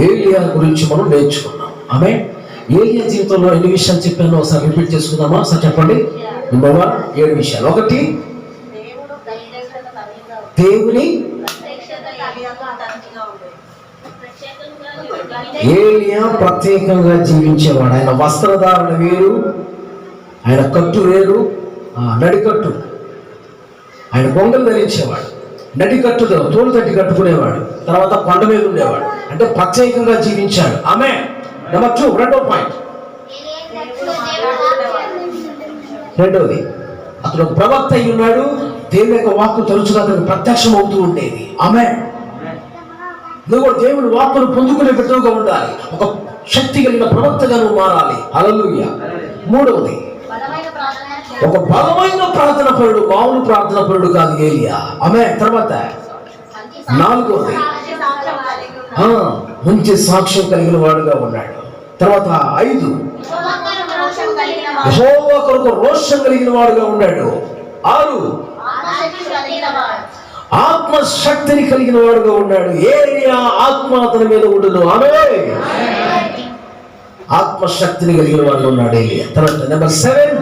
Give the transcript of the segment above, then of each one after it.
ఏలియా గురించి మనం నేర్చుకున్నాం. ఆమె ఏలియా జీవితంలో ఎన్ని విషయాలు చెప్పానో ఒకసారి రిపీట్ చేసుకుందామా? ఒకసారి చెప్పండి. నెంబర్ 1 7 విషయాలు. 1 దేవుని ఏలియా ప్రత్యేకంగా జీవించేవాడు. ఆయన వస్త్రధారణ వేరు, ఆయన కట్టు వేరు, నడికట్టు. ఆయన బొంగలు ధరించేవాడు, నడికట్టుతో తోలు తట్టి కట్టుకునేవాడు, తర్వాత కొండ మీద ఉండేవాడు. అంటే ప్రత్యేకంగా జీవించాడు. ఆమె. నెంబర్ 2 రెండో పాయింట్. రెండవది, అతడు ప్రవక్త అయి ఉన్నాడు. దేవుని యొక్క వాక్కు తరచుగా అతనికి ప్రత్యక్షం అవుతూ ఉండేది. ఆమె. నువ్వు కూడా దేవుని వాక్కును పొందుకునే బిడ్డగా ఉండాలి. ఒక శక్తి కలిగిన ప్రవక్తగా నువ్వు మారాలి. హల్లెలూయా. మూడవది, ఒక బలమైన ప్రార్థన పరుడు, మామూలు ప్రార్థన పరుడు కాదు ఏలియా. ఆమె. తర్వాత 4వది, మంచి సాక్ష్యం కలిగిన వాడుగా ఉన్నాడు. తర్వాత 5, యెహోవా కొరకు రోషం కలిగిన వాడుగా ఉన్నాడు. 6, ఆత్మశక్తిని కలిగిన వాడుగా ఉన్నాడు. ఏలియా ఆత్మ అతని మీద ఉండును. ఆమె. ఆత్మశక్తిని కలిగిన వాడుగా ఉన్నాడు ఏలియా. తర్వాత నెంబర్ 7,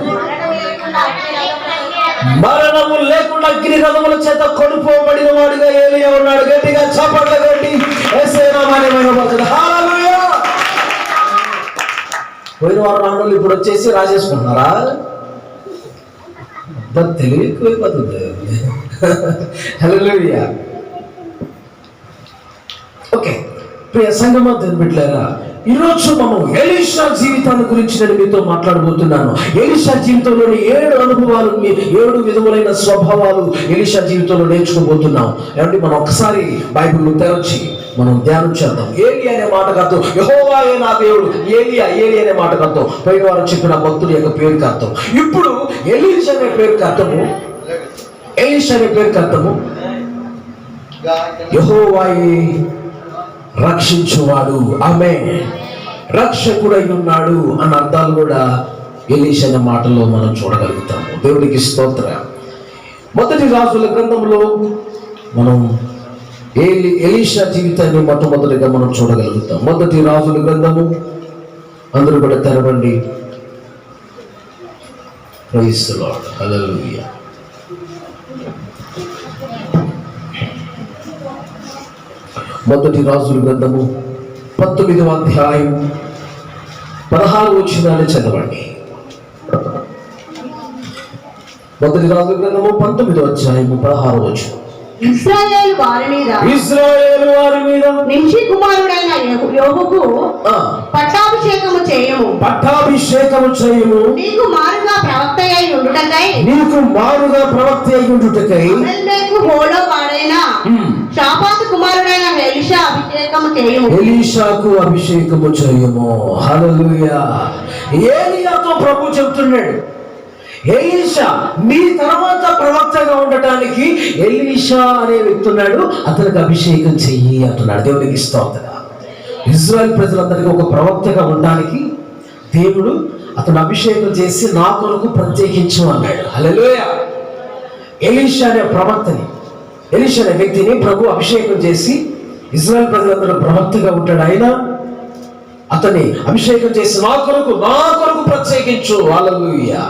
మరణము లేకుండా అగ్ని రథముల చేత కొనుపోబడిన వాడుగా ఏలియా ఉన్నాడు. గట్టిగా చప్పట్లు కొట్టి యేసయ్య నామమున మహిమపరచండి. హల్లెలూయా. పోయిన వారు రాండోళ్ళు ఇప్పుడు వచ్చేసి రాజేసుకుంటున్నారా? తెలివి ఎక్కువైపోతుంది. హల్లెలూయా. ఓకే ప్రియ సంగమా, బిడ్డలారా, ఈరోజు మనం ఎలీషా జీవితాన్ని గురించి నేను మీతో మాట్లాడబోతున్నాను. ఎలీషా జీవితంలోని 7 అనుభవాలు, 7 విధములైన స్వభావాలు ఎలీషా జీవితంలో నేర్చుకోబోతున్నాం. ఏమంటే మనం ఒకసారి బైబిల్ తెరచి మనం ధ్యానం చేద్దాం. ఏలి అనే మాటకు అర్థం యెహోవాయే నా దేవుడు. ఏలియా, ఏలి అనే మాటకు అర్థం పోయిన వారు చెప్పిన భక్తుడి యొక్క పేరుకి అర్థం. ఇప్పుడు ఎలీషా అనే పేరుకి అర్థము, ఎలీషా అనే పేరుకి అర్థము యెహోవాయే రక్షించువాడు. ఆమె. రక్షకుడై ఉన్నాడు అన్న అర్థాలు కూడా ఎలీషా అనే మాటలో మనం చూడగలుగుతాము. దేవుడికి స్తోత్రం. మొదటి రాజుల గ్రంథంలో మనం ఎలీషా జీవితాన్ని మొట్టమొదటిగా మనం చూడగలుగుతాం. మొదటి రాజుల గ్రంథము, అందరూ కూడా తెరవండి. Praise the lord. హల్లెలూయా. మొదటి రాజుల గ్రంథము 19వ అధ్యాయం 16 వచనాలు చదవండి. మొదటి రాజుల గ్రంథము 19వ అధ్యాయం 16 వచనం. ఇశ్రాయేలు వారి మీద నింషి కుమారుడైన యోబుకు పట్టాభిషేకము చేయము. నీకు మారుగా ప్రవక్త అయి ఉండుటకై హోలో వాడైన షాపాతు కుమారుడైన ఎలీషాకు అభిషేకము చేయము. హల్లెలూయా. ఏలియాతో ప్రభు చెప్తున్నాడు, ఎలీషా నీ తర్వాత ప్రవక్తగా ఉండటానికి ఎలీషా అనే వ్యక్తి ఉన్నాడు, అతనికి అభిషేకం చెయ్యి అంటున్నాడు. దేవునికి స్తోత్రం. ఇజ్రాయెల్ ప్రజలందరికీ ఒక ప్రవక్తగా ఉండడానికి దేవుడు అతను అభిషేకం చేసి నా కొరకు ప్రత్యేకించు అన్నాడు. హల్లెలూయా. ఎలీషా అనే ప్రవక్తని, ఎలీషా అనే వ్యక్తిని ప్రభు అభిషేకం చేసి ఇజ్రాయెల్ ప్రజలందరూ ప్రవక్తగా ఉంటాడు. ఆయన అతన్ని అభిషేకం చేసి నా కొరకు ప్రత్యేకించు. హల్లెలూయా.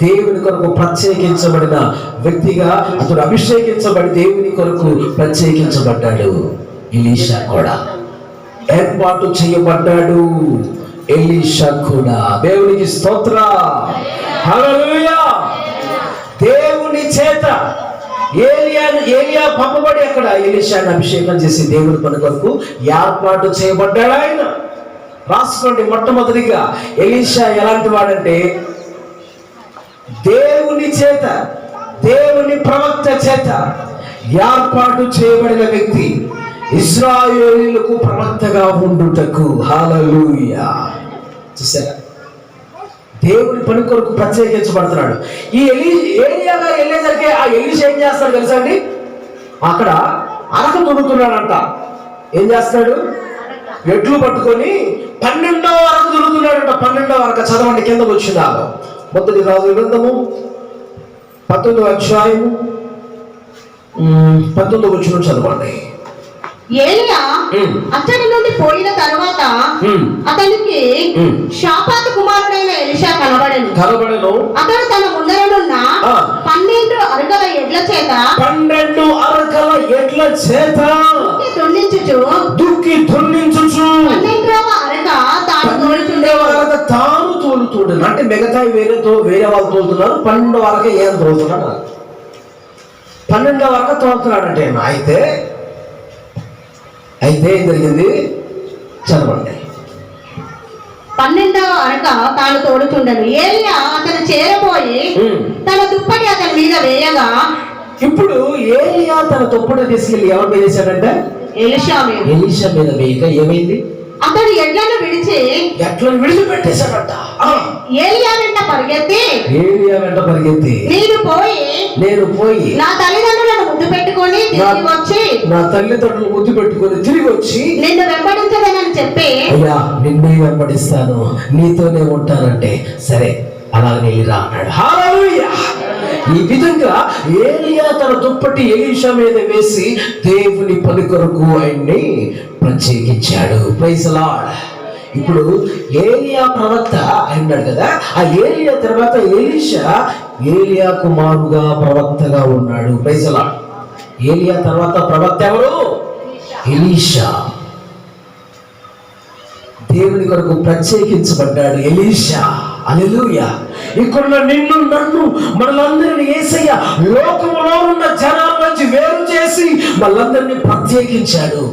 దేవుని కొరకు ప్రత్యేకించబడిన వ్యక్తిగా అతడు అభిషేకించబడి దేవుని కొరకు ప్రత్యేకించబడ్డాడు. ఎలీషా కూడా ఏర్పాటు చేయబడ్డాడు. ఎలీషా కూడా. దేవునికి స్తోత్రం. హల్లెలూయా. దేవుని చేత ఏలియా పంపబడి అక్కడ ఎలీషాని అభిషేకం చేసి దేవుని పని కొరకు ఏర్పాటు చేయబడ్డాడు ఆయన. రాసుకోండి. మొట్టమొదటిగా ఎలీషా ఎలాంటి వాడంటే దేవుని చేత, దేవుని ప్రవక్త చేత ఏర్పాటు చేయబడిన వ్యక్తి, ఇశ్రాయేలీయులకు ప్రవక్తగా ఉండుటకు. హల్లెలూయా. చూసారా, దేవుని పని కొరకు ప్రత్యేకించబడుతున్నాడు. ఈ ఏలియా గారు వెళ్ళేసరికి ఆ ఎలీషా ఏం చేస్తాడు తెలుసా అండి? అక్కడ అరక దున్నుతున్నాడంట. ఏం చేస్తాడు? ఎడ్లు పట్టుకొని 12వ అరక దున్నుతున్నాడంట. 12వ అరక చదవండి, కిందకు వచ్చిందాలో. మొదటి రాజుల గ్రంథము 19వ అధ్యాయం 19వ వచనం చదవండి. ఏలియా అతడి నుండి పోయిన తరువాత అతనికి షాపాతు కుమారుడైన ఎలీషా కనబడెను. అతడు తన ముందరనున్న 12 అరకల ఎడ్ల చేత 12 అరకల ఎడ్ల చేత దుక్కి దున్నించుచు 12వ అరక తాను తోలుతుండే. అంటే మిగతా వేరే వాళ్ళు తోలుతున్నారు, 12వ అరక ఏం తోలుతున్నాడు, 12వ అరక తోలుతున్నాడంటే. అయితే ఏం జరిగింది చదవండి. 12వ అరక తాను తోడుతుండను. ఏలియా అతను చేరబోయి తన దుప్పటి అతని మీద వేయగా, ఇప్పుడు ఏలియా తన దుప్పటి తీసుకెళ్ళి ఎవరి మీద వేశాడంటే ఎలీషా మీద వేయక ఏమైంది, అతడు ఎడ్లను విడిచిపెట్టేశాడట. ఏలియా వెంట పరిగెత్తి నేను పోయి నా తల్లిదండ్రులను ముద్దు పెట్టుకొని తిరిగి వచ్చి నిన్ను వెంబడించదనని చెప్పి, అయ్యా నిన్నే వెంబడిస్తాను, నీతోనే ఉంటానంటే సరే అలాగే రా అన్నాడు. హల్లెలూయా. ఈ విధంగా ఏలియా తన దుప్పటి ఎలీషా మీద వేసి దేవుని పని కొరకు ఆయన్ని ప్రత్యేకించాడు. Praise the lord. ఇప్పుడు ఏలియా ప్రవక్త అన్నాడు కదా, ఆ ఏలియా తర్వాత ఎలీషా ఏలియా కుమారుగా ప్రవక్తగా ఉన్నాడు. Praise the Lord. ఏలియా తర్వాత ప్రవక్త ఎవరు? ఎలీషా. దేవుని కొరకు ప్రత్యేకించబడ్డాడు ఎలీషా. హల్లెలూయా. ఇక్కడ నిన్ను నన్ను మనలందరినీ యేసయ్య లోకములో ఉన్న జనాల నుంచి వేరు చేసి మనందరినీ ప్రత్యేకించాడు.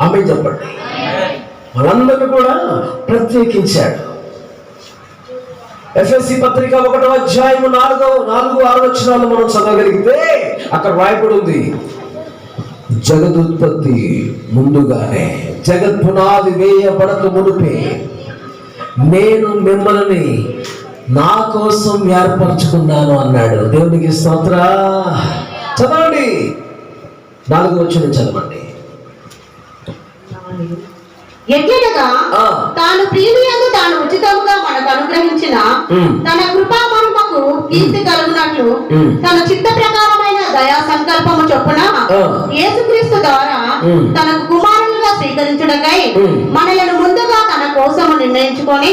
ఆమేన్ చెప్పండి. మనందరినీ కూడా ప్రత్యేకించాడు. ఎఫెసీ పత్రిక 1వ అధ్యాయం 4-6 వచనాలు మనం చదవగలిగితే అక్కడ రాయబడి ఉంది, జగదుత్పత్తి ముందుగానే, జగత్ పునాది వేయబడక మునుపే నేను మిమ్మల్ని నా కోసం ఏర్పరచుకున్నాను అన్నాడు. దేవునికి స్తోత్ర. చదవండి 4వ వచనం చదవండి. ఎట్లనగా తాను ప్రీమియందు తాను ఉచితముగా మనకు అనుగ్రహించిన తన కృపా మహిమకు కీర్తి కలుగునట్లు తన చిత్త ప్రకారమైన దయా సంకల్పము చొప్పున యేసుక్రీస్తు ద్వారా తనకు కుమారులుగా స్వీకరించుటకై మనలను ముందుగా తన కోసము నిర్ణయించుకొని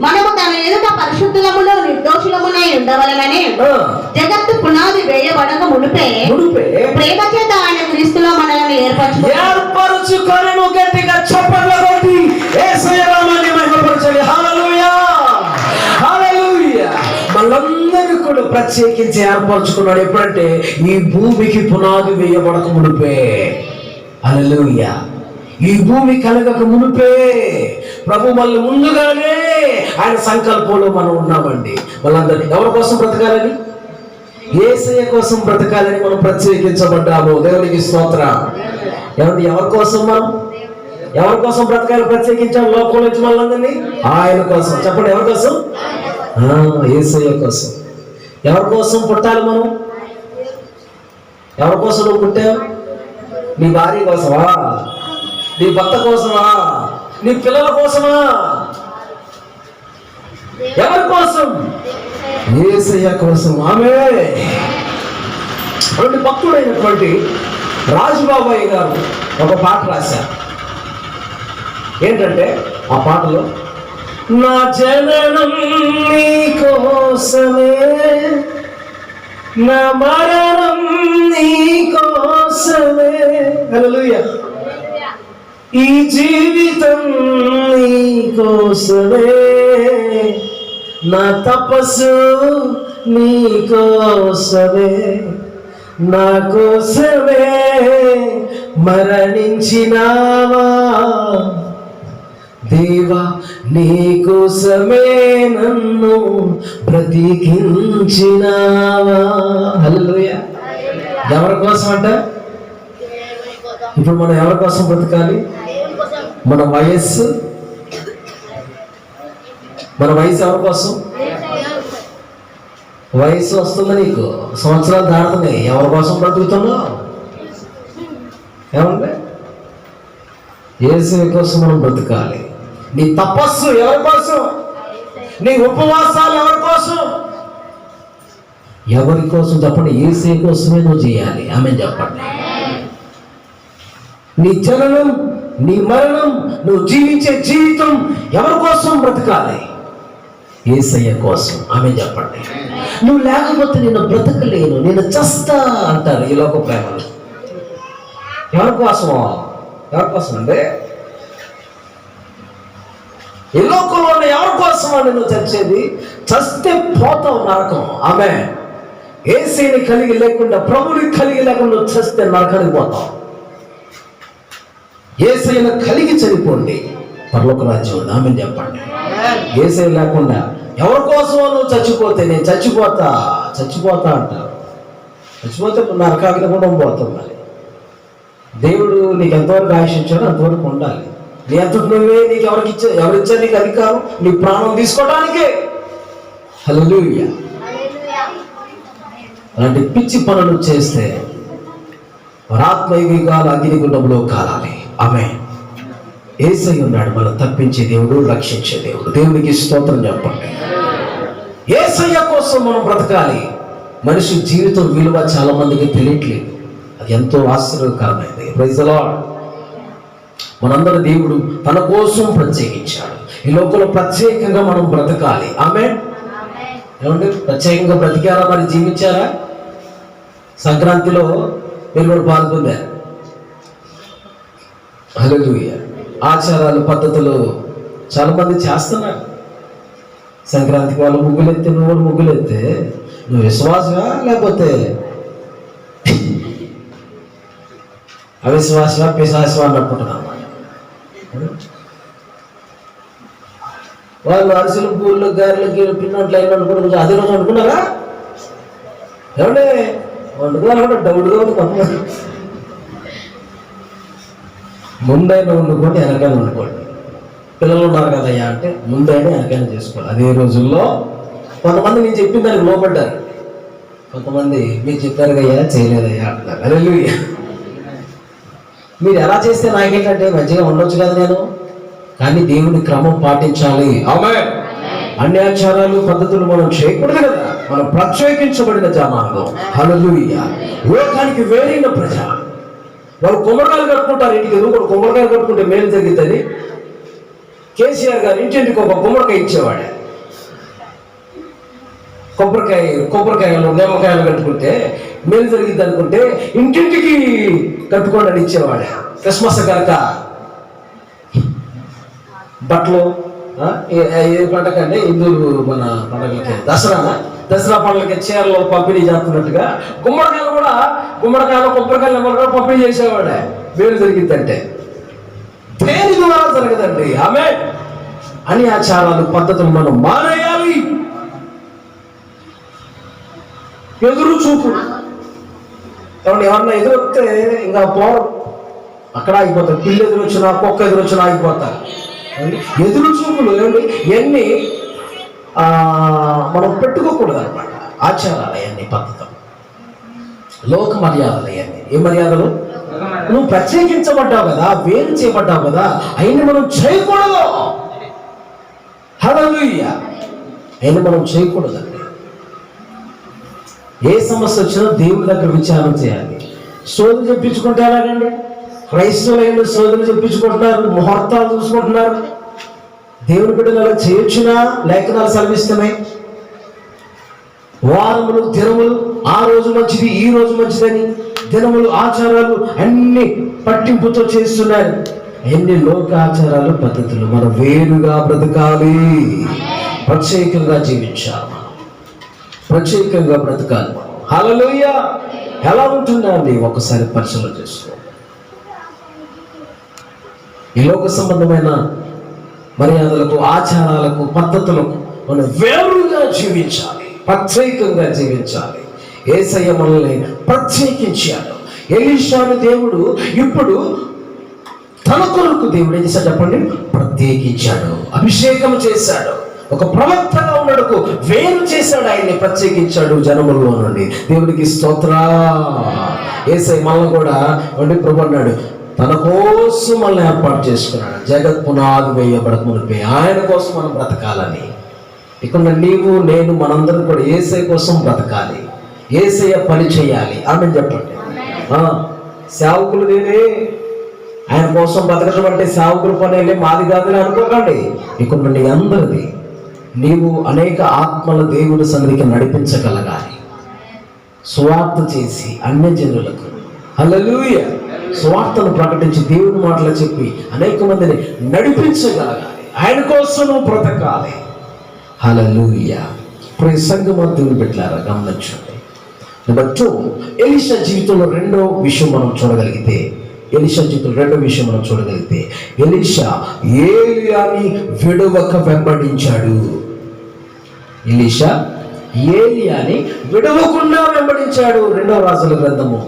మనము తన ఎదుట పరిశుద్ధులములో నిర్దోషులమునై ఉండవలనని జగత్తు పునాది వేయబడక మునిపే ప్రేమ చేత ఆయన క్రీస్తులో మనల్ని ఏర్పరచుకొనెను. గట్టిగా చప్పట్లు కొట్టి యేసయ్య నామాన్ని మహిమపరచండి. హల్లెలూయా, హల్లెలూయా. మనందరినీ కూడా ప్రత్యేకించి ఏర్పరచుకున్నాడు. ఎప్పుడంటే ఈ భూమికి పునాది వేయబడక మునిపే. హల్లెలూయా. ఈ భూమి కలగక మునిపే ప్రభు మళ్ళీ ముందుగానే ఆయన సంకల్పంలో మనం ఉన్నామండి. వాళ్ళందరినీ ఎవరి కోసం బ్రతకాలని? యేసయ్య కోసం బ్రతకాలని మనం ప్రత్యేకించబడ్డాము. దేవునికి స్తోత్రం. ఎవరి కోసం బ్రతకాలి? ప్రత్యేకించాము లోపల నుంచి వాళ్ళందరినీ ఆయన కోసం. చెప్పండి, ఎవరి కోసం? యేసయ్య కోసం. ఎవరి కోసం పుట్టాలి మనం? ఎవరి కోసం నువ్వు పుట్టావు? నీ భార్య కోసమా? నీ భర్త కోసమా? నీ పిల్లల కోసమా? ఎవరి కోసం? యేసయ్య కోసం. ఆమేన్. భక్తుడైనటువంటి రాజుబాబాయ్ గారు ఒక పాట రాశారు. ఏంటంటే ఆ పాటలో, నా జననం నీ కోసమే, నా మరణం నీ కోసమే, హల్లెలూయా, ఈ జీవితం నీ కోసమే, నా తపస్సు నీ కోసమే, నా కోసమే మరణించినావా దేవా, నీ కోసమే నన్ను బ్రతికించినావా. హల్లెలూయా. ఎవరి కోసం అంట? ఇప్పుడు మనం ఎవరి కోసం బ్రతకాలి? మన వయస్సు ఎవరి కోసం? వయస్సు వస్తుంది, నీకు సంవత్సరాలు దాటుతున్నాయి, ఎవరి కోసం బ్రతుకుతున్నావు? ఏమంటే యేసయ్య కోసం మనం బ్రతకాలి. నీ తపస్సు ఎవరి కోసం? నీ ఉపవాసాలు ఎవరి కోసం? ఎవరి కోసం చెప్పండి? యేసయ్య కోసమే నువ్వు చేయాలి. ఆమేన్ చెప్పండి. నీ జననం, నీ మరణం, నువ్వు జీవించే జీవితం ఎవరి కోసం బ్రతకాలి? యేసయ్య కోసం. ఆమె చెప్పండి. నువ్వు లేకపోతే నేను బ్రతకలేను, నేను చస్తా అంటారు ఈ లోక ప్రేమలు. ఎవరి కోసమో? ఎవరి కోసం అంటే ఈ లోకంలో ఉన్న ఎవరి కోసమో నువ్వు చచ్చేది? చస్తే పోతావు నరకం. ఆమె యేసయ్యని కలిగి లేకుండా, ప్రభుని కలిగి లేకుండా నువ్వు చస్తే నరకానికి పోతావు. యేసయ్యను కలిగి చనిపోండి, పరలోక రాజ్యం ఉంది. ఆమె చెప్పండి. యేసయ్య లేకుండా ఎవరి కోసమో నువ్వు చచ్చిపోతే, నేను చచ్చిపోతా అంటారు. చచ్చిపోతే నరకానికి కూడా పోతావు. మరి దేవుడు నీకు ఎంతవరకు ఆయుష్ ఇచ్చాడో అంతవరకు ఉండాలి. నీ అంతకు నువ్వే, నీకు ఎవరిచ్చారు నీకు అధికారం? నీ ప్రాణం తీసుకోవడానికే. హల్లెలూయా. అలాంటి పిచ్చి పనులు చేస్తే ఆత్మయుగాలు అగ్నిగుండంలో కాలాలి. ఆమె యేసయ్య ఉన్నాడు, మనం తప్పించే దేవుడు, రక్షించే దేవుడు. దేవునికి స్తోత్రం చెప్పండి. యేసయ్య కోసం మనం బ్రతకాలి. మనిషి జీవితం విలువ చాలా మందికి తెలియట్లేదు. అది ఎంతో ఆశ్చర్యకరమైనది. Praise the lord. మనందరూ దేవుడు తన కోసం ప్రత్యేకించాడు. ఈ లోకంలో ప్రత్యేకంగా మనం బ్రతకాలి. ఆమేన్. ఏమంటే ప్రత్యేకంగా బ్రతికారా? మరి జీవించారా? సంక్రాంతిలో మీరు కూడా పాల్గొన్నారు. హల్లెలూయా. ఆచారాలు, పద్ధతులు చాలా మంది చేస్తున్నారు. సంక్రాంతికి వాళ్ళు ముగ్గులెత్తే, నువ్వు కూడా ముగ్గులెత్తే నువ్వు విశ్వాసగా లేకపోతే అవిశ్వాసగా, పిశాసగా అన్నట్టున్నారు అన్నమాట. వాళ్ళు అరిసెలు, పూలు, గారెలకి, పిన్నట్లు అయినా అనుకున్న కొంచెం అదే రోజు అనుకున్నారా? ఏమంటే వండుకోవాలి కూడా డౌట్గా ఉంది. కొంతమంది ముందైనా వండుకోండి, వెనకైనా వండుకోండి. పిల్లలు ఉన్నారు కదయ్యా అంటే ముందైనా వెనకైనా చేసుకోవాలి. అదే రోజుల్లో కొంతమంది నేను చెప్పిన దానికి లోపడ్డారు. కొంతమంది మీరు చెప్పారు కయ్యా, చేయలేదయ్యా అంటున్నారు. హల్లెలూయా. మీరు ఎలా చేస్తే నాకేంటంటే మంచిగా ఉండొచ్చు కదా నేను, కానీ దేవుని క్రమం పాటించాలి. ఆమేన్. అన్ని ఆచారాలు, పద్ధతులు మనం చేయకూడదు కదా. మనం ప్రత్యేకించబడిన జనాంగం. హల్లెలూయా. లోకానికి వేరైన ప్రజ. వాళ్ళు కొమ్మడికాయలు కట్టుకుంటారు ఇంటికి. నువ్వు కూడా కొమ్మడికాయలు కట్టుకుంటే మేలు జరిగిద్దని కేసీఆర్ గారు ఇంటింటికి ఒక కొమ్మడికాయ ఇచ్చేవాడే. కొబ్బరికాయలు, నిమ్మకాయలు కట్టుకుంటే మేలు జరిగిద్ది అనుకుంటే ఇంటింటికి కట్టుకోండి అని ఇచ్చేవాడే. క్రిస్మస్ కనుక బట్టలు, ఏ పండగంటే హిందువులు మన పండగలకి దసరా పండుగకి చీరలు పంపిణీ చేస్తున్నట్టుగా గుమ్మడికాయలు, కొబ్బరికాయలు, నిమ్మకాయలు పంపిణీ చేసేవాడే. మేలు జరిగిద్దంటే దేని ద్వారా జరగదండి. ఆమె అన్ని ఆచారాలు, పద్ధతులు మనం మానేయాలి. ఎదురు చూపు. ఎవరన్నా ఎదురొస్తే ఇంకా పోరు, అక్కడ ఆగిపోతారు. పిల్లి ఎదురు వచ్చినా, కుక్క ఎదురు వచ్చినా ఆగిపోతారు. ఎదురు చూపులు ఇవన్నీ మనం పెట్టుకోకూడదు అనమాట. ఆచారాలు అవన్నీ, పద్ధతులు, లోక మర్యాదలు అవన్నీ. ఏ మర్యాదలు? నువ్వు ప్రత్యేకించబడ్డావు కదా, వేరు చేయబడ్డావు కదా, అయినా మనం చేయకూడదు. హల్లెలూయా. అయినా మనం చేయకూడదండి. ఏ సమస్య వచ్చినా దేవుని దగ్గర విచారం చేయాలి. సోదరు చెప్పించుకుంటే ఎలాగండి? క్రైస్తవులైన సోదరులు చెప్పించుకుంటున్నారు, ముహూర్తాలు చూసుకుంటున్నారు. దేవుని బిడ్డలు అలా చేయొచ్చునా? లేఖనాలు సెలవిస్తున్నాయి. వారములు, దినములు, ఆ రోజు మంచిది, ఈ రోజు మంచిదని దినములు, ఆచారాలు అన్ని పట్టింపుతో చేస్తున్నారు. ఎన్ని లోక ఆచారాలు, పద్ధతులు. మనం వేరుగా బ్రతకాలి, ప్రత్యేకంగా జీవించాలి, ప్రత్యేకంగా బ్రతకాలి. హల్లెలూయా. ఎలా ఉంటుందండి? ఒకసారి పరిశీలన చేసుకో. ఈ లోక సంబంధమైన మర్యాదలకు, ఆచారాలకు, పద్ధతులకు మనం వేరుగా జీవించాలి, ప్రత్యేకంగా జీవించాలి. యేసయ్య మనల్ని ప్రత్యేకించాడు. ఎలీషాను దేవుడు ఇప్పుడు తన కొరకు దేవుడు ఏం చేశాడు చెప్పండి? ప్రత్యేకించాడు, అభిషేకం చేశాడు. ఒక ప్రవక్తగా ఉన్నడుకు వేరు చేశాడు, ఆయన్ని ప్రత్యేకించాడు జనముల్లో నుండి. దేవుడికి స్తోత్రా. యేసయ్య మనల్ని కూడా ప్రభు అన్నాడు, తన కోసం మనల్ని ఏర్పాటు చేసుకున్నాడు. జగత్ పునాది వేయబడక మునిపే ఆయన కోసం మనం బ్రతకాలని. ఇక్కడ నీవు, నేను, మనందరం కూడా యేసయ్య కోసం బ్రతకాలి, యేసయ్య పని చేయాలి. ఆమె చెప్పండి. సేవకులు నేనే, ఆయన కోసం బతకడం అంటే సేవకుల పని మాది కాదని అనుకోకండి. ఇక్కడ నీ అందరిది. నీవు అనేక ఆత్మల దేవుడి సన్నిధికి నడిపించగలగాలి. సువార్త చేసి అన్యజనులకు హల్లెలూయా సువార్తను ప్రకటించి దేవుని మాటలు చెప్పి అనేక మందిని నడిపించగలగాలి. ఆయన కోసం నువ్వు బ్రతకాలి. హల్లెలూయా. ఇప్పుడు సంఘం దేవుని పెట్టారా గమనించండి. నెంబర్ 2, ఎలీషా జీవితంలో రెండో విషయం మనం చూడగలిగితే ఎలీషా ఏలియాని విడవక వెంబడించాడు. ఎలీషా ఏలియాని విడవకుండా వెంబడించాడు. 2వ రాజుల గ్రంథము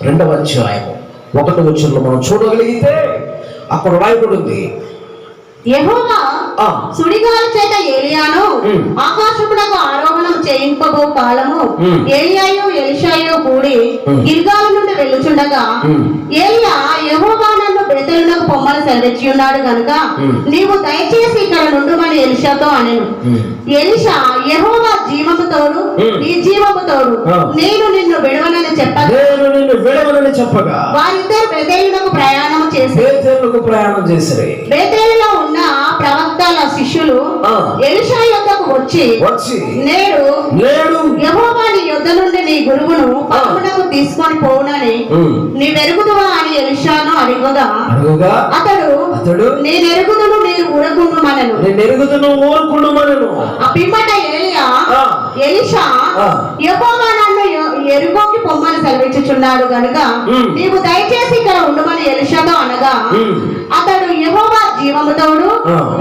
2వ అధ్యాయము 1వ వచనంలో మనం చూడగలిగితే అక్కడ రాయబడి ఉంది, యెహోవా సుడిగాలి చేత ఏలియాను ఆకాశమునకు ఆరోహణం చేయింపబో కాలము ఏలియాయు ఎలీషాయు కూడి గిల్గాలు నుండి వెళ్ళుచుండగా ఏలియా యెహోవా నన్ను బేతేలునకు పొమ్మని సెలవిచ్చి ఉన్నాడు గనుక నీవు దయచేసి ఇక్కడ నుండుమని ఎలీషాతో అనెను. ఎలీషా యెహోవా జీవము తోడు నీ జీవము తోడు నేను నిన్ను విడవనని చెప్పగా వారిద్దరు బేతేలునకు ప్రయాణం చేసి బేతేలులో ఉన్న ప్రవక్తల శిష్యులు ఎలీషా యొద్దకు వచ్చి నేడు యెహోవా నీ యొద్ద నుండి నీ గురువును పరమునకు తీసుకొని పోవునని నీవెరుగుదువా అని ఎలీషాను అడుగగా అతడు నేనెరుగుదును నేను ఊరకుండుమనెను. పిమ్మట ఎలీషా యెహోవా నన్ను ఎరుగోకి పొమ్మని సెలవిచ్చుచున్నాడు గనుక నీవు దయచేసి ఇక్కడ ఉండమని ఎలీషాతో అనగా అతడు యెహోవా జీవముతోడు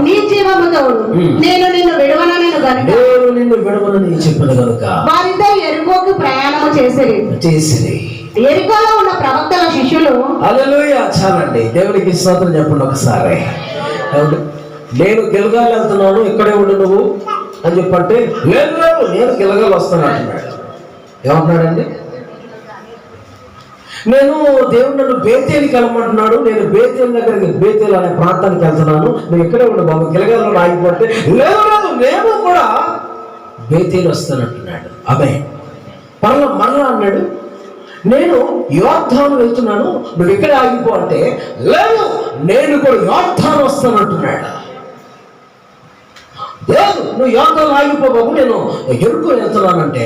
నీ జీవముతోడు నేను నిన్ను విడవనని చెప్పను గనుక వారిద్దరు ఎరుగోకి ప్రయాణము చేసిరి. ఎరుకోలో ఉన్న ప్రవక్తల శిష్యులు హల్లెలూయా. చాలండి, దేవునికి స్తోత్రం చెప్పండి ఒకసారి. నేను గిల్గాల్ వెళ్తున్నాను, ఇక్కడే ఉండు నువ్వు అని చెప్పంటే లేదు నేను గిల్గాల్ వస్తాను అంటున్నాడు. ఏమంటున్నాడండి? నేను దేవుడు నన్ను బేతేలుకి వెళ్ళమంటున్నాడు, నేను బేతేలు అనే ప్రాంతానికి వెళ్తున్నాను, నేను ఇక్కడే ఉండు బాబు గిల్గాల్లో ఆగిపోతే లేదు నేను కూడా బేతేలు వస్తానంటున్నాడు. అబ్బాయి మరలా అన్నాడు, నేను యోర్దాను వెళ్తున్నాను, నువ్వు ఇక్కడే ఆగిపో అంటే లేదు నేను కూడా యోర్దాను వస్తానంటున్నాడు. లేదు నువ్వు యోర్దాను ఆగిపో బాబు నేను ఎరుకో వెళ్తున్నానంటే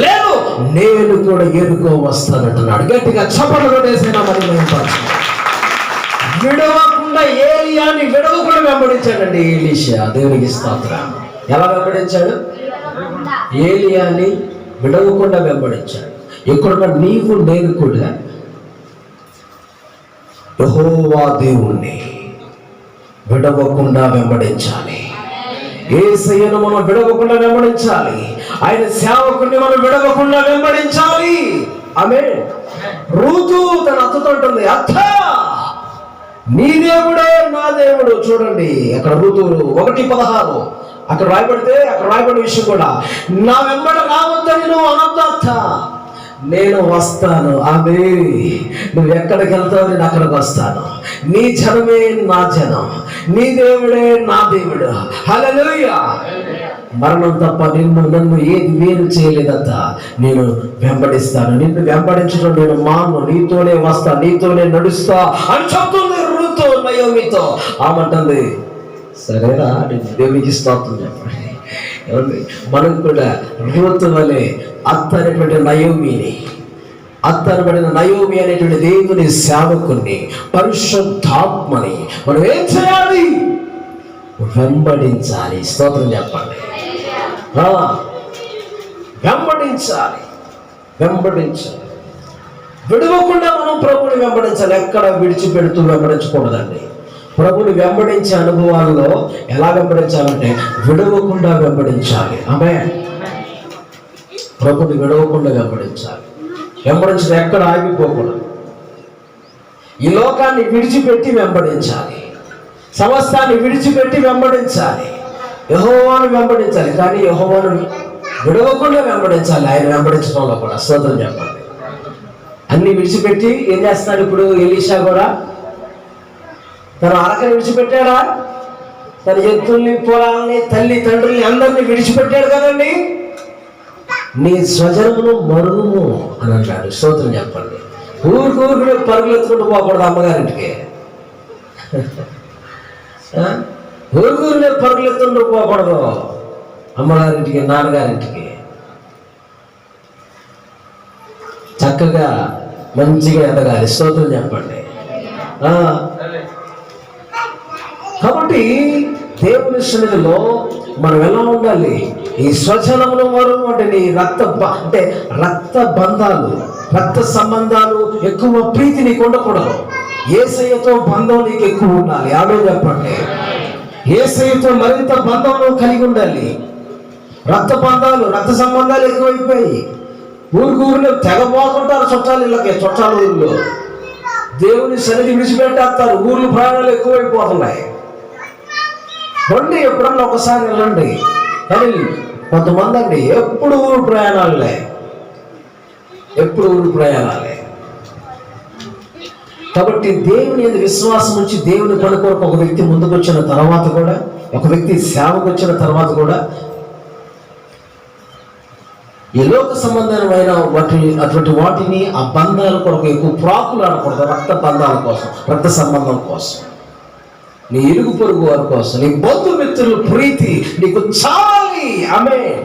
లేదు నేను కూడా ఎరుకో వస్తానంటున్నాడు. గట్టిగా చప్పట్లు కొట్టేసినా మరి విడవకుండా ఏలియాని విడవకుండా వెంబడించాడండి ఎలీషా. దేవునికి స్తోత్రం. ఎలా వెంబడించాడు? ఏలియాని విడవకుండా వెంబడించాడు. ఇక్కడ నీవు నేను కూడా యెహోవా దేవుణ్ణి విడవకుండా వెంబడించాలి. యేసయ్యను మనం విడవకుండా వెంబడించాలి. ఆయన సేవకుడిని మనం విడవకుండా వెంబడించాలి. ఆమేన్. రూతు తన అత్తతో ఉంటుంది, అత్త నీ దేవుడే నా దేవుడు. చూడండి అక్కడ రూతు 1:16 అక్కడ రాయబడిన విషయం కూడా, నా వెంబడ రావద్దని నువ్వు అనొద్దు అత్త, నేను వస్తాను. ఆమె నువ్వు ఎక్కడికి వెళ్తావు నేను అక్కడికి వస్తాను. నీ జనమే నా జనం, నీ దేవుడే నా దేవుడు. హల్లెలూయా. మరణం తప్ప నన్ను ఏది వేరు చేయలేదంత నేను వెంబడిస్తాను. నిన్ను వెంబడించడం నేను మాను, నీతోనే వస్తా, నీతోనే నడుస్తా అని చెప్తుంది రూతు నయోమితో. ఆమంటుంది సరేనా, నేను దేవునికి స్తోత్రం చెప్పండి. మనం కూడా రూతు వలె అత్తనటువంటి నయోమి అనేటువంటి దేవుని సేవకుని పరిశుద్ధాత్మని మనం ఏం చేయాలి? వెంబడించాలి. స్తోత్రం చెప్పండి. వెంబడించాలి. విడవకుండా మనం ప్రభుని వెంబడించాలి. ఎక్కడ విడిచిపెడుతూ వెంబడించకూడదండి. ప్రభుని వెంబడించే అనుభవాల్లో ఎలా వెంబడించాలంటే విడవకుండా వెంబడించాలి. ఆమేన్. ప్రభుని విడవకుండా వెంబడించాలి. వెంబడించడం ఎక్కడ ఆగిపోకూడదు. ఈ లోకాన్ని విడిచిపెట్టి వెంబడించాలి. సమస్తాన్ని విడిచిపెట్టి వెంబడించాలి. యెహోవాను వెంబడించాలి, కానీ యెహోవాను విడవకుండా వెంబడించాలి. ఆయన వెంబడించడంలో కూడా స్తోత్రం చెప్పాలి. అన్ని విడిచిపెట్టి ఏం చేస్తున్నాడు ఇప్పుడు ఎలీషా కూడా? తన అరకని విడిచిపెట్టాడా? తన ఎద్దుల్ని, పొలాల్ని, తల్లి తండ్రుల్ని అందరినీ విడిచిపెట్టాడు కదండి. నీ స్వజనమును మరుము అని అన్నాడు. స్తోత్రం చెప్పండి. ఊరికి పరుగులెత్తుకుంటూ పోకూడదు అమ్మగారింటికి. ఊరికి పరుగులెత్తుకుంటూ పోకూడదు అమ్మగారింటికి, నాన్నగారింటికి. చక్కగా మంచిగా ఎదగాలి. స్తోత్రం చెప్పండి. కాబట్టి దేవుని సన్నిధిలో మనం ఎలా ఉండాలి? ఈ స్వజనముల వారు అంటే నీ రక్త బంధాలు, రక్త సంబంధాలు ఎక్కువ ప్రీతి నీకు ఉండకూడదు. యేసయ్యతో బంధం నీకు ఎక్కువ ఉండాలి. ఆమె చెప్పండి. యేసయ్యతో మరింత బంధం నువ్వు కలిగి ఉండాలి. రక్త సంబంధాలు ఎక్కువైపోయాయి. ఊరిలో తెగబోతుంటారు చుట్టాలు ఊళ్ళో. దేవుని సన్నిధి విడిచిపెట్టేస్తారు. ఊర్లు ప్రయాణాలు ఎక్కువైపోతున్నాయి. రండి, ఎప్పుడన్నా ఒకసారి వెళ్ళండి. కానీ కొంతమంది అండి ఎప్పుడు ఊరు ప్రయాణాలే. కాబట్టి దేవుని మీద విశ్వాసం ఉంచి దేవుని పని కొరకు ఒక వ్యక్తి ముందుకు వచ్చిన తర్వాత కూడా, ఒక వ్యక్తి సేవకు వచ్చిన తర్వాత కూడా ఈ లోక సంబంధమైన అటువంటి వాటిని, ఆ బంధాల కొరకు ఎక్కువ ప్రాకులు ఆడకూడదు. రక్త బంధాల కోసం, రక్త సంబంధం కోసం, నీ ఇరుగు పొరుగు వారి కోసం, నీ బంధుమిత్రుల ప్రీతి నీకు చాలి. ఆమేన్.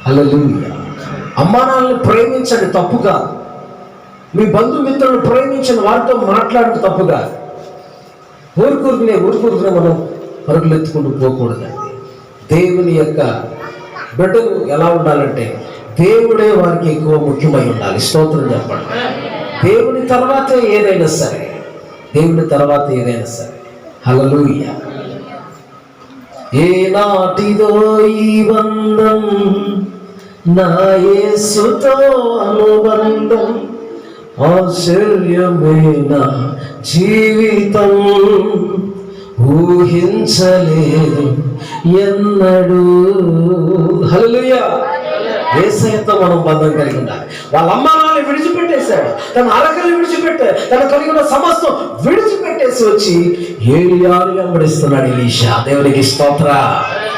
హల్లెలూయా. అమ్మానాలను ప్రేమించండి, తప్పుగా. మీ బంధుమిత్రులను ప్రేమించండి, వారితో మాట్లాడండి, తప్పుగా. ఊరుకూరుకునే మనం పరుగులు ఎత్తుకుంటూ పోకూడదండి. దేవుని యొక్క బిడ్డలు ఎలా ఉండాలంటే దేవుడే వారికి ఎక్కువ ముఖ్యమై ఉండాలి. స్తోత్రం చెప్పండి. దేవుని తర్వాత ఏదైనా సరే. హల్లెలూయా. ఏనాటిదో ఈ బంధం, నా యేసుతో అనుబంధం, ఆశ్చర్యమైన జీవితం, ఊహించలేదు ఎన్నడూ. హల్లెలూయా. యేసయ్యతో మనం బంధం కలిగి ఉండాలి. వాళ్ళ అమ్మానాన్ని విడిచిపెట్టేశాడు, తన అరకలు విడిచిపెట్టాడు, తన కలిగి ఉన్న సమస్తం విడిచిపెట్టేసి వచ్చి ఏలియాను వెంబడిస్తున్నాడు ఎలీషా. దేవునికి స్తోత్ర.